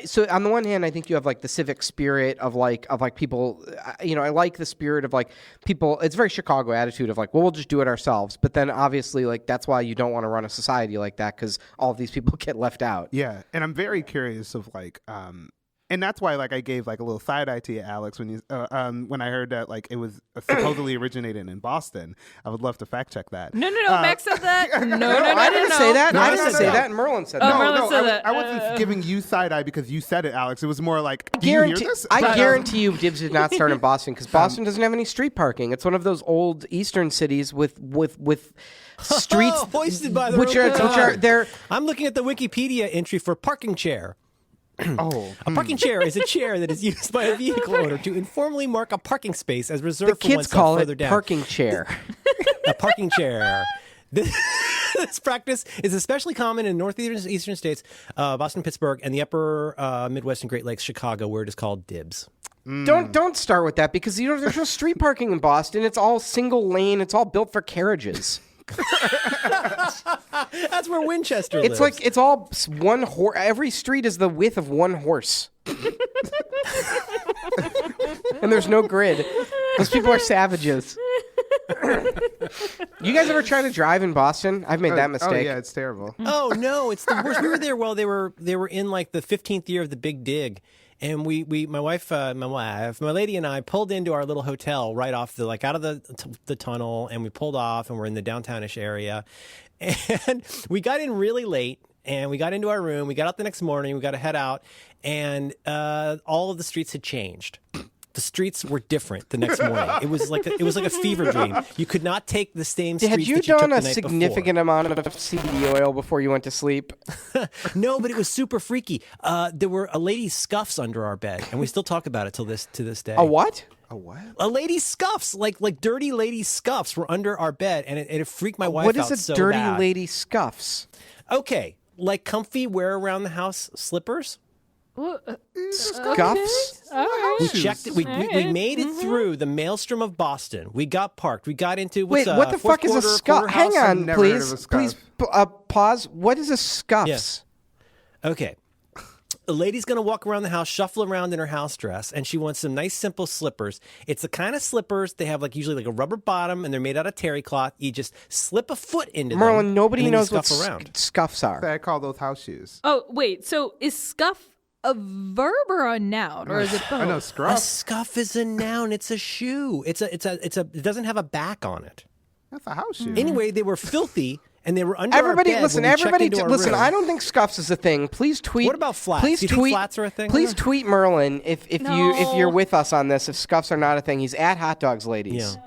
So on the one hand, I think you have the civic spirit of people. I like the spirit of people. It's very Chicago attitude of we'll just do it ourselves. But then obviously that's why you don't want to run a society like that, because all of these people get left out. Yeah, and I'm very curious of and that's why I gave a little side eye to you, Alex, when I heard that it was supposedly originated in Boston. I would love to fact check that. No, Max said that. No, I didn't say that. No, I didn't say no. that. And Merlin said Oh, that. Merlin said that. I wasn't giving you side eye because you said it, Alex. It was more do you hear this? I guarantee you dibs did not start in Boston, because Boston doesn't have any street parking. It's one of those old eastern cities with streets hoisted by the which are there. I'm looking at the Wikipedia entry for parking chair. Oh, A parking chair is a chair that is used by a vehicle owner to informally mark a parking space as reserved The for kids oneself call further it down. parking chair. A parking chair. The This practice is especially common in northeastern states, Boston, Pittsburgh, and the upper Midwest and Great Lakes, Chicago, where it is called dibs. Don't start with that because there's no street parking in Boston. It's all single lane. It's all built for carriages. That's where Winchester lives. It's like it's all one horse. Every street is the width of one horse. And there's no grid. Those people are savages. You guys ever try to drive in Boston? I've made that mistake. Oh yeah, it's terrible. Oh no, it's the worst. We were there while they were in like the 15th year of the Big Dig, and my lady and I pulled into our little hotel right off out of the tunnel, and we pulled off, and we're in the downtownish area, and we got in really late. And we got into our room. We got out the next morning. We got to head out, and all of the streets had changed. The streets were different the next morning. It was like a fever dream. You could not take the same streets. Had you that you done took a the night significant amount of CBD oil before you went to sleep? No, but it was super freaky. There were a lady's scuffs under our bed, and we still talk about it to this day. A what? A what? A lady's scuffs, like dirty lady scuffs, were under our bed, and it freaked my wife out. What is a so dirty bad. lady scuffs? Okay, like comfy wear around the house slippers. Scuffs? All right. We checked it. We made it through the maelstrom of Boston. We got parked. We got into Wait, what the fuck is a scuff? Hang on, never heard of please. a scuff. Please pause. What is a scuffs? Yes. Okay. The lady's going to walk around the house, shuffle around in her house dress, and she wants some nice, simple slippers. It's the kind of slippers they have usually like a rubber bottom, and they're made out of terry cloth. You just slip a foot into them. Merlin, nobody and then knows you what scuff around. scuffs are. I call those house shoes. Oh, wait. So is scuff a verb or a noun, or is it both? I know A scruff. scuff is a noun. It's a shoe. It doesn't have a back on it. That's a house shoe. Anyway, they were filthy. And they were under Everybody, our bed listen. when we checked Everybody, into our listen. room. I don't think scuffs is a thing. Please tweet. What about flats? Please Do you think tweet. flats are a thing? Please tweet Merlin if No. you're with us on this. If scuffs are not a thing, he's at Hot Dogs Ladies.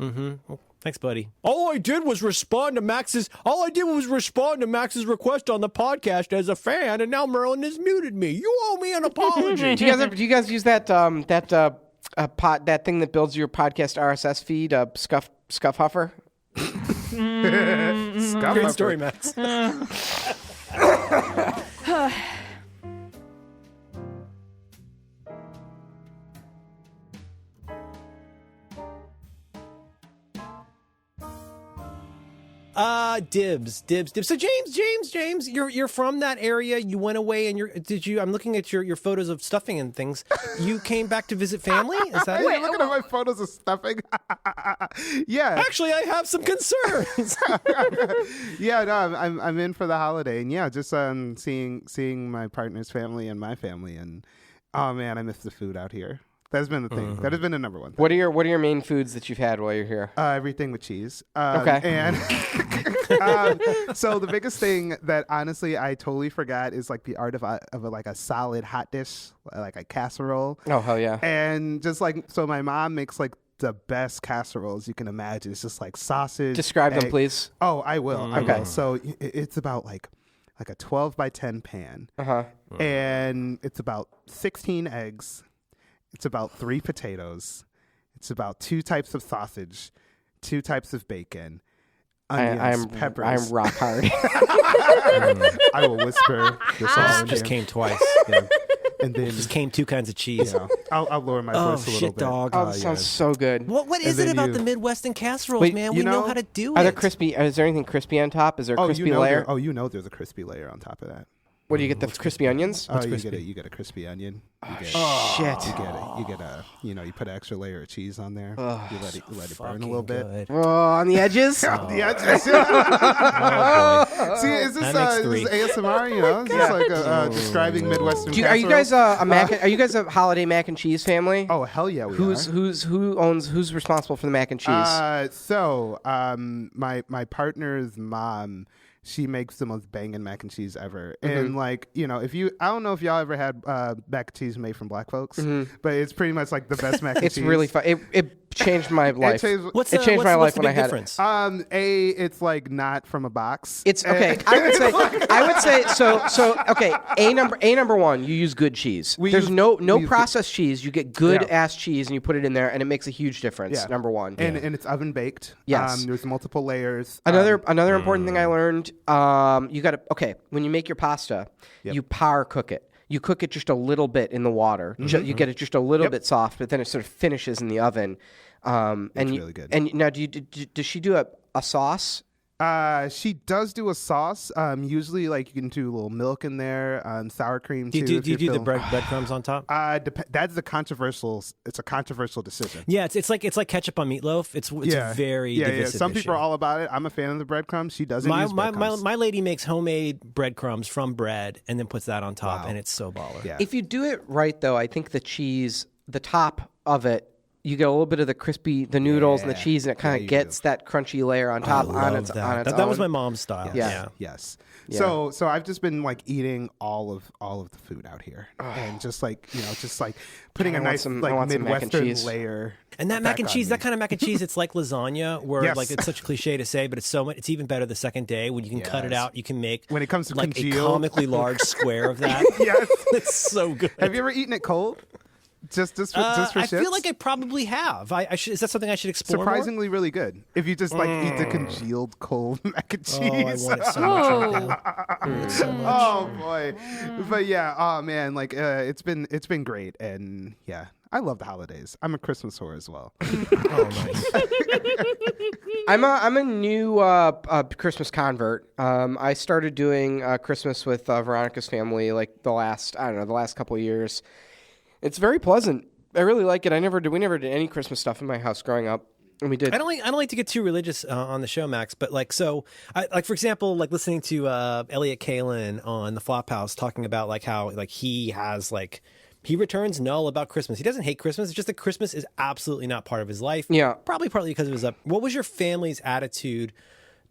Yeah. Mm-hmm. Well, thanks, buddy. All I did was respond to Max's request on the podcast as a fan, and now Merlin has muted me. You owe me an apology. Do you guys use that that thing that builds your podcast RSS feed, Scuff Huffer? Great story, Max. Dibs. So James, you're from that area. You went away, and I'm looking at your photos of stuffing and things. You came back to visit family? Is that You're it? looking at my photos of stuffing. Yeah. Actually, I have some concerns. Yeah, no, I'm in for the holiday, and yeah, just seeing my partner's family and my family, and oh man, I miss the food out here. That's been the thing. That has been the number one thing. What are your main foods that you've had while you're here? Everything with cheese. Okay. And so the biggest thing that honestly I totally forgot is like the art of a solid hot dish, like a casserole. Oh hell yeah! And just so my mom makes like the best casseroles you can imagine. It's just like sausage. Describe them, egg. please. Oh, I will. I Okay. will. So it's about like a 12 by 10 pan. Uh-huh. And it's about 16 eggs. It's about 3 potatoes. It's about 2 types of sausage, 2 types of bacon, onions, peppers. I'm rock hard. I will whisper this all in Just here. came twice. Yeah. And then Just came 2 kinds of cheese. yeah, I'll lower my Oh, voice a little shit, bit. dog. Oh, that sounds so good. What is And it then about you- the Midwestern casseroles, Wait, man? you We know know- how to do Are there it. crispy? Is there anything crispy on top? Is there a crispy layer? There's a crispy layer on top of that. What do you get? The crispy onions? Oh, crispy? you get a crispy onion. Shit. You get a you put an extra layer of cheese on there. You let it burn a little bit. Good. Oh, on the edges. Yeah, Oh, boy. see, is this That makes 3. ASMR? You know, it's just like describing Midwestern. Are you guys casserole. are you guys a holiday mac and cheese family? Oh hell yeah, we Who's responsible for the mac and cheese? My partner's mom, she makes the most banging mac and cheese ever. And like, I don't know if y'all ever had mac and cheese made from black folks, but it's pretty much like the best mac and It's cheese. really fun. changed my life. What's it changed my life the when I big had difference? It's like not from a box. It's okay. I would say so. Okay, a number one. You use good cheese. There's no processed cheese. You get good ass cheese, and you put it in there, and it makes a huge difference. Yeah. Number one, and it's oven baked. Yes. There's multiple layers. Another important thing I learned. You got to when you make your pasta, you par cook it. You cook it just a little bit in the water. You get it just a little bit soft, but then it sort of finishes in the oven. And really good. And now, does she do a sauce? She does do a sauce. Usually, like you can do a little milk in there, sour cream too. Do you do the breadcrumbs on top? That's a controversial. It's a controversial decision. Yeah, it's like ketchup on meatloaf. It's a very divisive Some issue. people are all about it. I'm a fan of the breadcrumbs. She doesn't use breadcrumbs. My lady makes homemade breadcrumbs from bread and then puts that on top, and it's so baller. Yeah. If you do it right, though, I think the cheese, the top of it, you get a little bit of the noodles and the cheese, and it kind of gets that crunchy layer on top on its own. That was my mom's style. Yeah. Yes. Yeah. So I've just been like eating all of the food out here, and just like putting a nice Midwestern layer. And that mac and cheese, that kind of mac and cheese, it's like lasagna, where like it's such a cliche to say, but it's even better the second day when you can cut it out. You can make when it comes to like congeal. a comically large square of that. Yes, it's so good. Have you ever eaten it cold? Just for shits? I feel like I probably have. Is that something I should explore? Surprisingly, really good. If you just like eat the congealed cold mac and cheese. Oh, I want it so much right now. I want it so much. Oh boy, but yeah, oh man, like it's been great, and yeah, I love the holidays. I'm a Christmas whore as well. Oh, nice. I'm a new Christmas convert. I started doing Christmas with Veronica's family like the last couple of years. It's very pleasant. I really like it. We never did any Christmas stuff in my house growing up. And we did. I don't like to get too religious on the show, Max, but for example, like listening to Elliot Kalin on the Flophouse talking about like how like he returns null about Christmas. He doesn't hate Christmas. It's just that Christmas is absolutely not part of his life. Yeah. Probably partly because of his What was your family's attitude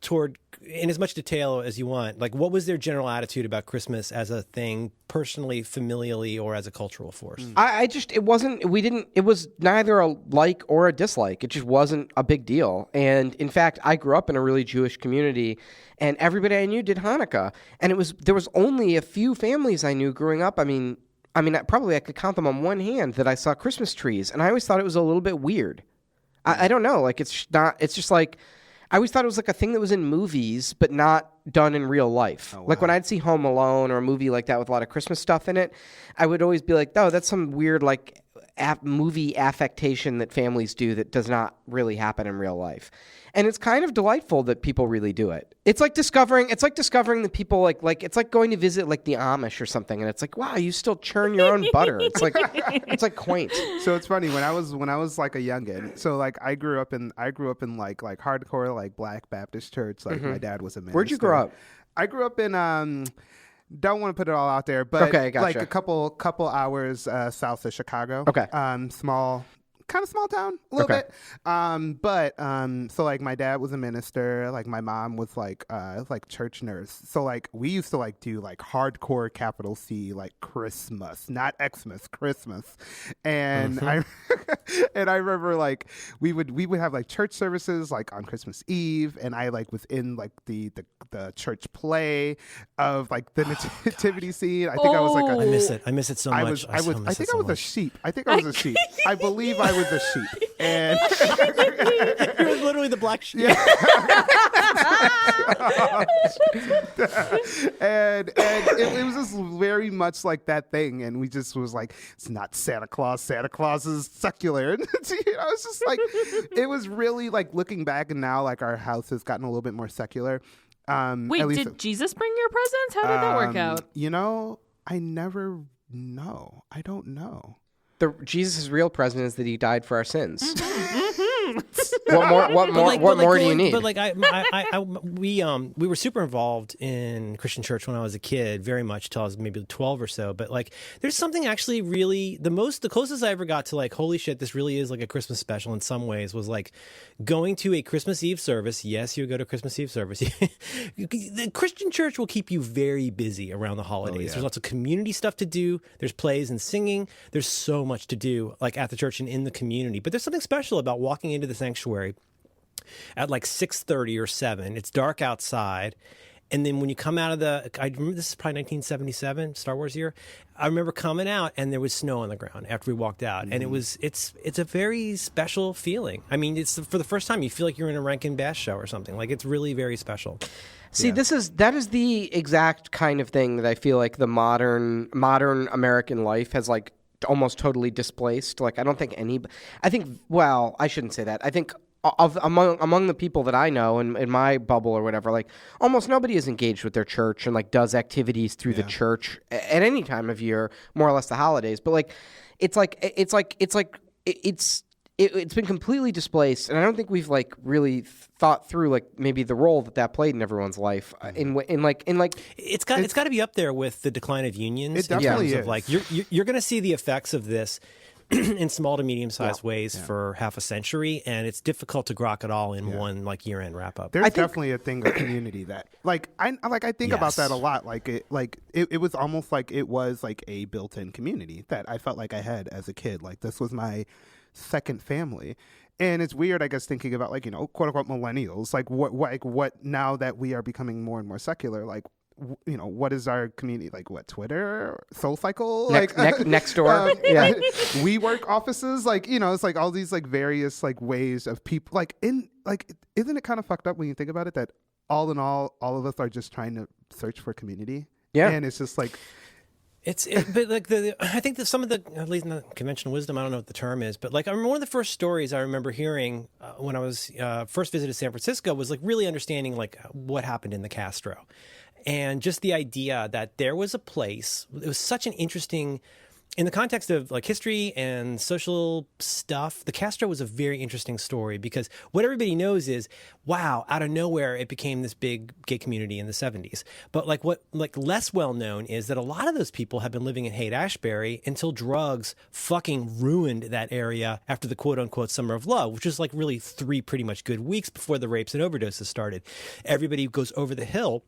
toward, in as much detail as you want, like what was their general attitude about Christmas as a thing, personally, familially, or as a cultural force? It was neither a like or a dislike. It just wasn't a big deal. And in fact, I grew up in a really Jewish community, and everybody I knew did Hanukkah. And there was only a few families I knew growing up. I mean, probably I could count them on one hand that I saw Christmas trees, and I always thought it was a little bit weird. I don't know, like it's just like, I always thought it was like a thing that was in movies, but not done in real life. Oh, wow. Like when I'd see Home Alone or a movie like that with a lot of Christmas stuff in it, I would always be like, oh, that's some weird like movie affectation that families do that does not really happen in real life. And it's kind of delightful that people really do it. It's like discovering that people like it's like going to visit like the Amish or something, and it's like, wow, you still churn your own butter. It's like quaint. So it's funny when I was like a youngin'. So like I grew up in like hardcore like Black Baptist church. Like my dad was a minister. Where'd you grow up? I grew up in don't want to put it all out there, but okay, gotcha. Like a couple hours south of Chicago. Okay. Kind of small town, a little bit. So like my dad was a minister, like my mom was like church nurse. So like we used to like do like hardcore capital C like Christmas, not Xmas, Christmas. And I remember like we would have like church services like on Christmas Eve, and I like was in like the church play of like the nativity scene. I think I was like I miss it so much. I think I was a sheep. I believe I was a sheep, and you were literally the black sheep. Yeah. and it was just very much like that thing, and we just was like, it's not Santa Claus. Santa Claus is secular. And it's just like, it was really like looking back, and now like our house has gotten a little bit more secular. Wait, did Jesus bring your presents? How did that work out? I never know. I don't know. Jesus' real present is that he died for our sins. What more do you need? But like we were super involved in Christian church when I was a kid, very much till I was maybe 12 or so. But like, there's something actually really the closest I ever got to like, holy shit, this really is like a Christmas special in some ways, was like going to a Christmas Eve service. Yes, you would go to Christmas Eve service. The Christian church will keep you very busy around the holidays. There's lots of community stuff to do. There's plays and singing. There's so much to do, like at the church and in the community. But there's something special about walking into the sanctuary at like 6:30 or 7. It's dark outside. And then when you come out of I remember this is probably 1977, Star Wars year. I remember coming out and there was snow on the ground after we walked out. And it's a very special feeling. I mean, it's for the first time you feel like you're in a Rankin Bass show or something. Like, it's really very special. See, that is the exact kind of thing that I feel like the modern American life has like almost totally displaced. Like, I shouldn't say that. I think among the people that I know in my bubble or whatever, like almost nobody is engaged with their church and like does activities through the church at any time of year, more or less the holidays. But like, it's been completely displaced, and I don't think we've like really thought through like maybe the role that played in everyone's life. It's got to be up there with the decline of unions. It definitely is. Like, you're going to see the effects of this in small to medium-sized ways for half a century, and it's difficult to grok it all in one like year-end wrap-up. There's definitely a thing of community that I think about that a lot. It was almost like it was like a built-in community that I felt like I had as a kid. Like, this was my second family. And it's weird, I guess, thinking about like, quote unquote millennials, like what now that we are becoming more and more secular, like, what is our community like? What, Twitter, SoulCycle, next door, we work offices, like, it's like all these like various like ways of people, like isn't it kind of fucked up when you think about it that all in all of us are just trying to search for community? Yeah, and it's just like. But like I think that some of the, at least in the conventional wisdom, I don't know what the term is, but like I remember one of the first stories I remember hearing when I was first visited San Francisco was like really understanding like what happened in the Castro, and just the idea that there was a place. It was such an interesting. In the context of like history and social stuff, the Castro was a very interesting story because what everybody knows is, wow, out of nowhere, it became this big gay community in the 70s. But like what like less well known is that a lot of those people have been living in Haight-Ashbury until drugs fucking ruined that area after the quote unquote summer of love, which is like really 3 pretty much good weeks before the rapes and overdoses started. Everybody goes over the hill.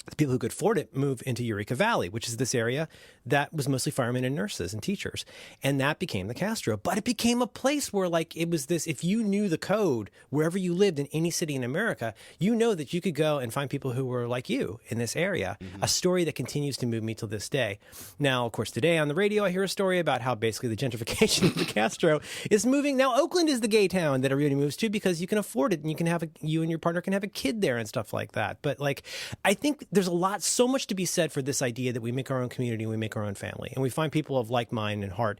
The people who could afford it move into Eureka Valley, which is this area that was mostly firemen and nurses and teachers. And that became the Castro. But it became a place where like it was this, if you knew the code wherever you lived in any city in America, you know that you could go and find people who were like you in this area. Mm-hmm. A story that continues to move me till this day. Now, of course, today on the radio, I hear a story about how basically the gentrification of the Castro is moving. Now, Oakland is the gay town that everybody moves to because you can afford it and you can have you and your partner can have a kid there and stuff like that. But like, I think there's so much to be said for this idea that we make our own community, we make our own family, and we find people of like mind and heart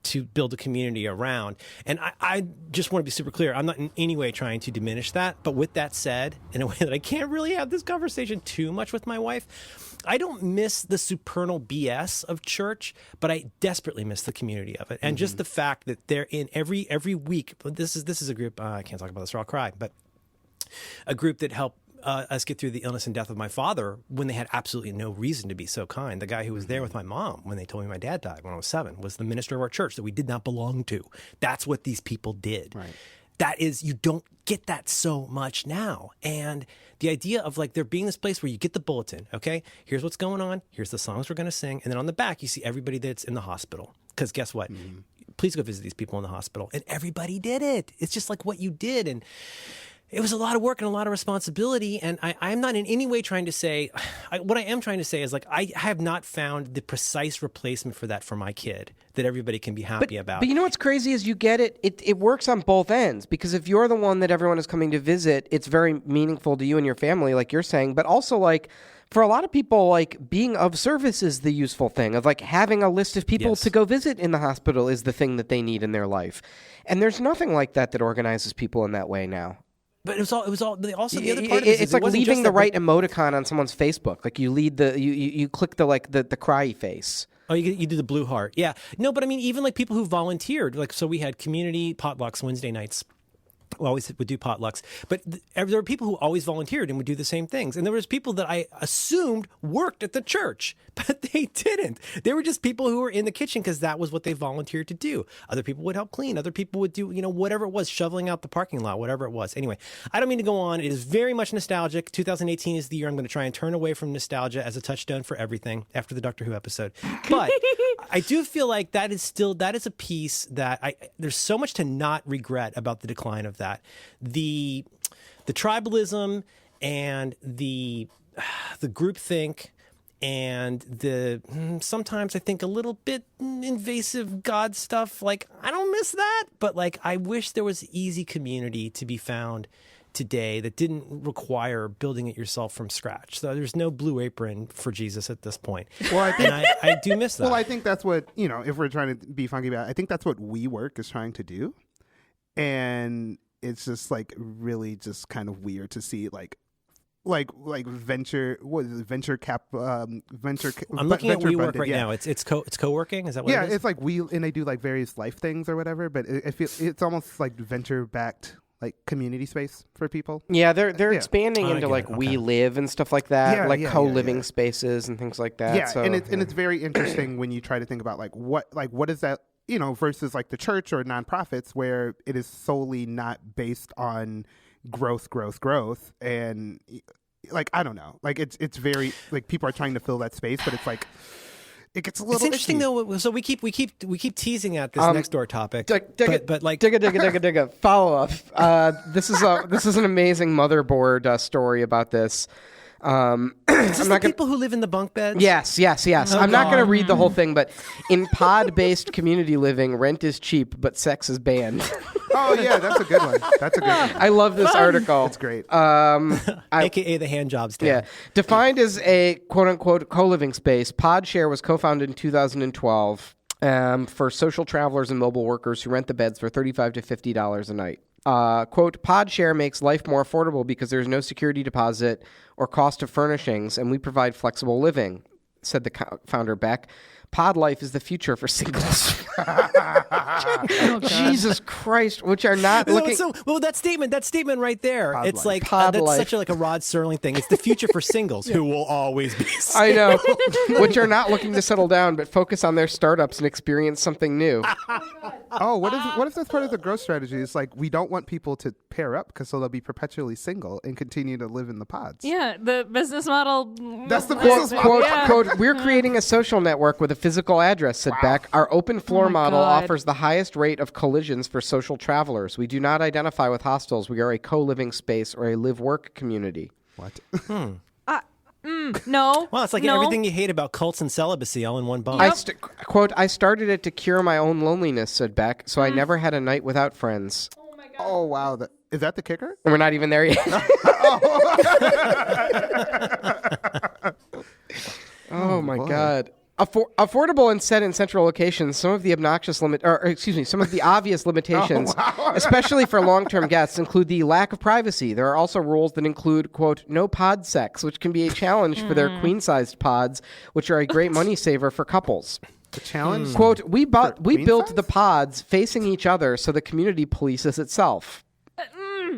to build a community around. And I just want to be super clear. I'm not in any way trying to diminish that. But with that said, in a way that I can't really have this conversation too much with my wife, I don't miss the supernal BS of church, but I desperately miss the community of it. And just the fact that they're in every week. This is a group, I can't talk about this or I'll cry, but a group that helped us get through the illness and death of my father when they had absolutely no reason to be so kind. The guy who was there with my mom when they told me my dad died when I was 7 was the minister of our church that we did not belong to. That's what these people did. Right. That is, you don't get that so much now. And the idea of like there being this place where you get the bulletin, okay, here's what's going on, here's the songs we're going to sing, and then on the back you see everybody that's in the hospital. Because guess what? Please go visit these people in the hospital. And everybody did it. It's just like what you did. And it was a lot of work and a lot of responsibility, and I'm not in any way trying to say what I am trying to say is like I have not found the precise replacement for that for my kid that everybody can be happy about. But you know what's crazy is you get it. It works on both ends because if you're the one that everyone is coming to visit, it's very meaningful to you and your family, like you're saying. But also like for a lot of people, like being of service is the useful thing of like having a list of people to go visit in the hospital is the thing that they need in their life, and there's nothing like that organizes people in that way now. But it was all. Also, the other part of it's like leaving the right emoticon on someone's Facebook. Like you lead you click the cry face. Oh, you do the blue heart. Yeah. No, but I mean, even like people who volunteered. Like, so we had community potlucks Wednesday nights who always would do potlucks. But there were people who always volunteered and would do the same things. And there was people that I assumed worked at the church, but they didn't. They were just people who were in the kitchen because that was what they volunteered to do. Other people would help clean. Other people would do, whatever it was, shoveling out the parking lot, whatever it was. Anyway, I don't mean to go on. It is very much nostalgic. 2018 is the year I'm going to try and turn away from nostalgia as a touchstone for everything after the Doctor Who episode. But I do feel like that is a piece that there's so much to not regret about the decline of that. The tribalism and the groupthink and the sometimes I think a little bit invasive God stuff. Like, I don't miss that, but like I wish there was easy community to be found today that didn't require building it yourself from scratch. So there's no Blue Apron for Jesus at this point. Well, I do miss that. Well, I think that's what, if we're trying to be funky about it, I think that's what WeWork is trying to do. And it's just like really just kind of weird to see like venture cap venture. I'm looking at venture WeWork funded, right now. It's co-working. Is that what it is? It's like and they do like various life things or whatever. But I feel it's almost like venture backed like community space for people. Yeah, they're expanding into like We Live and stuff like that, co-living spaces and things like that. Yeah, so, and it's very interesting when you try to think about what is that. Versus like the church or nonprofits where it is solely not based on growth. And like, I don't know, like it's very like people are trying to fill that space, but it's like, it gets a little. It's interesting though. So we keep teasing at this next door topic, but like digga follow up. This is an amazing motherboard story about this. Is this people who live in the bunk beds? Yes. Oh, I'm not going to read the whole thing, but in pod-based community living, rent is cheap, but sex is banned. Oh yeah, that's a good one. I love this article. It's great. AKA the hand jobs. Yeah. Defined as a quote-unquote co-living space, PodShare was co-founded in 2012 for social travelers and mobile workers who rent the beds for $35 to $50 a night. Quote, PodShare makes life more affordable because there's no security deposit or cost of furnishings, and we provide flexible living, said the founder Beck. Pod life is the future for singles. Jesus Christ, which are not looking... that statement right there, pod it's life. like, Pod that's life. such a Rod Serling thing. It's the future for singles who will always be single. I know. Which are not looking to settle down, but focus on their startups and experience something new. Oh, what if that's part of the growth strategy? It's like, we don't want people to pair up because they'll be perpetually single and continue to live in the pods. Yeah, the business model. That's the business model. Quote, we're creating a social network with a physical address, said Beck. Our open floor model offers the highest rate of collisions for social travelers. We do not identify with hostels. We are a co-living space or a live-work community. What? No. Well, it's like everything you hate about cults and celibacy all in one bump. Quote, I started it to cure my own loneliness, said Beck, so I never had a night without friends. Oh my god. Oh, wow. Is that the kicker? And we're not even there yet. Oh my God. Affordable and set in central locations, some of the obvious limitations, especially for long-term guests, include the lack of privacy. There are also rules that include, quote, no pod sex, which can be a challenge for their queen-sized pods, which are a great money saver for couples. The challenge? Quote, we built size? the pods facing each other so the community polices itself.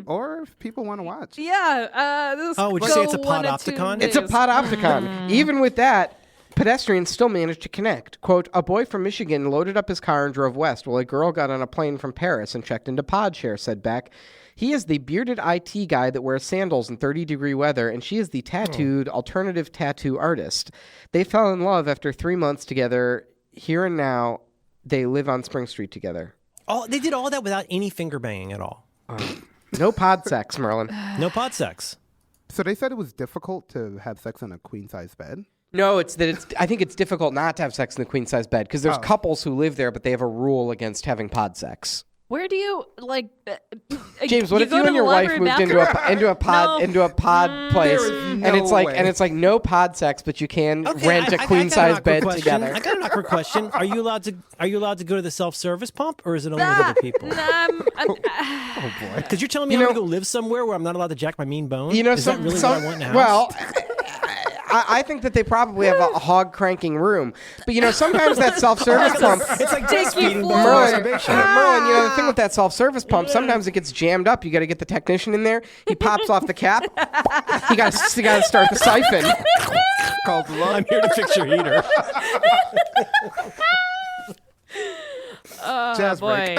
Or if people want to watch. Yeah. Would you say it's a podopticon? It's a podopticon. Even with that, pedestrians still managed to connect. Quote, a boy from Michigan loaded up his car and drove west while a girl got on a plane from Paris and checked into PodShare, said Beck. He is the bearded IT guy that wears sandals in 30-degree weather, and she is the tattooed alternative tattoo artist. They fell in love after 3 months together. Here and now, they live on Spring Street together. Oh, they did all that without any finger banging at all. No pod sex, Merlin. No pod sex. So they said it was difficult to have sex on a queen-size bed? No, I think it's difficult not to have sex in the queen-size bed because there's couples who live there, but they have a rule against having pod sex. Where do you like? James, what if you and your wife moved into a pod place, and it's like no pod sex, but you can rent a queen size bed together? I got an awkward question. Are you allowed to go to the self-service pump, or is it only with other people? Oh boy! Because you're telling me I'm going to go live somewhere where I'm not allowed to jack my mean bone. You know, is that really what I want in a house? Well, I think that they probably have a hog cranking room. But sometimes that self-service pump. It's like Take breastfeeding you before forward. masturbation. Merlin, the thing with that self-service pump, sometimes it gets jammed up. You got to get the technician in there. He pops off the cap. You got to start the siphon. Called love. I'm here to fix your heater. Oh Jazz boy. break.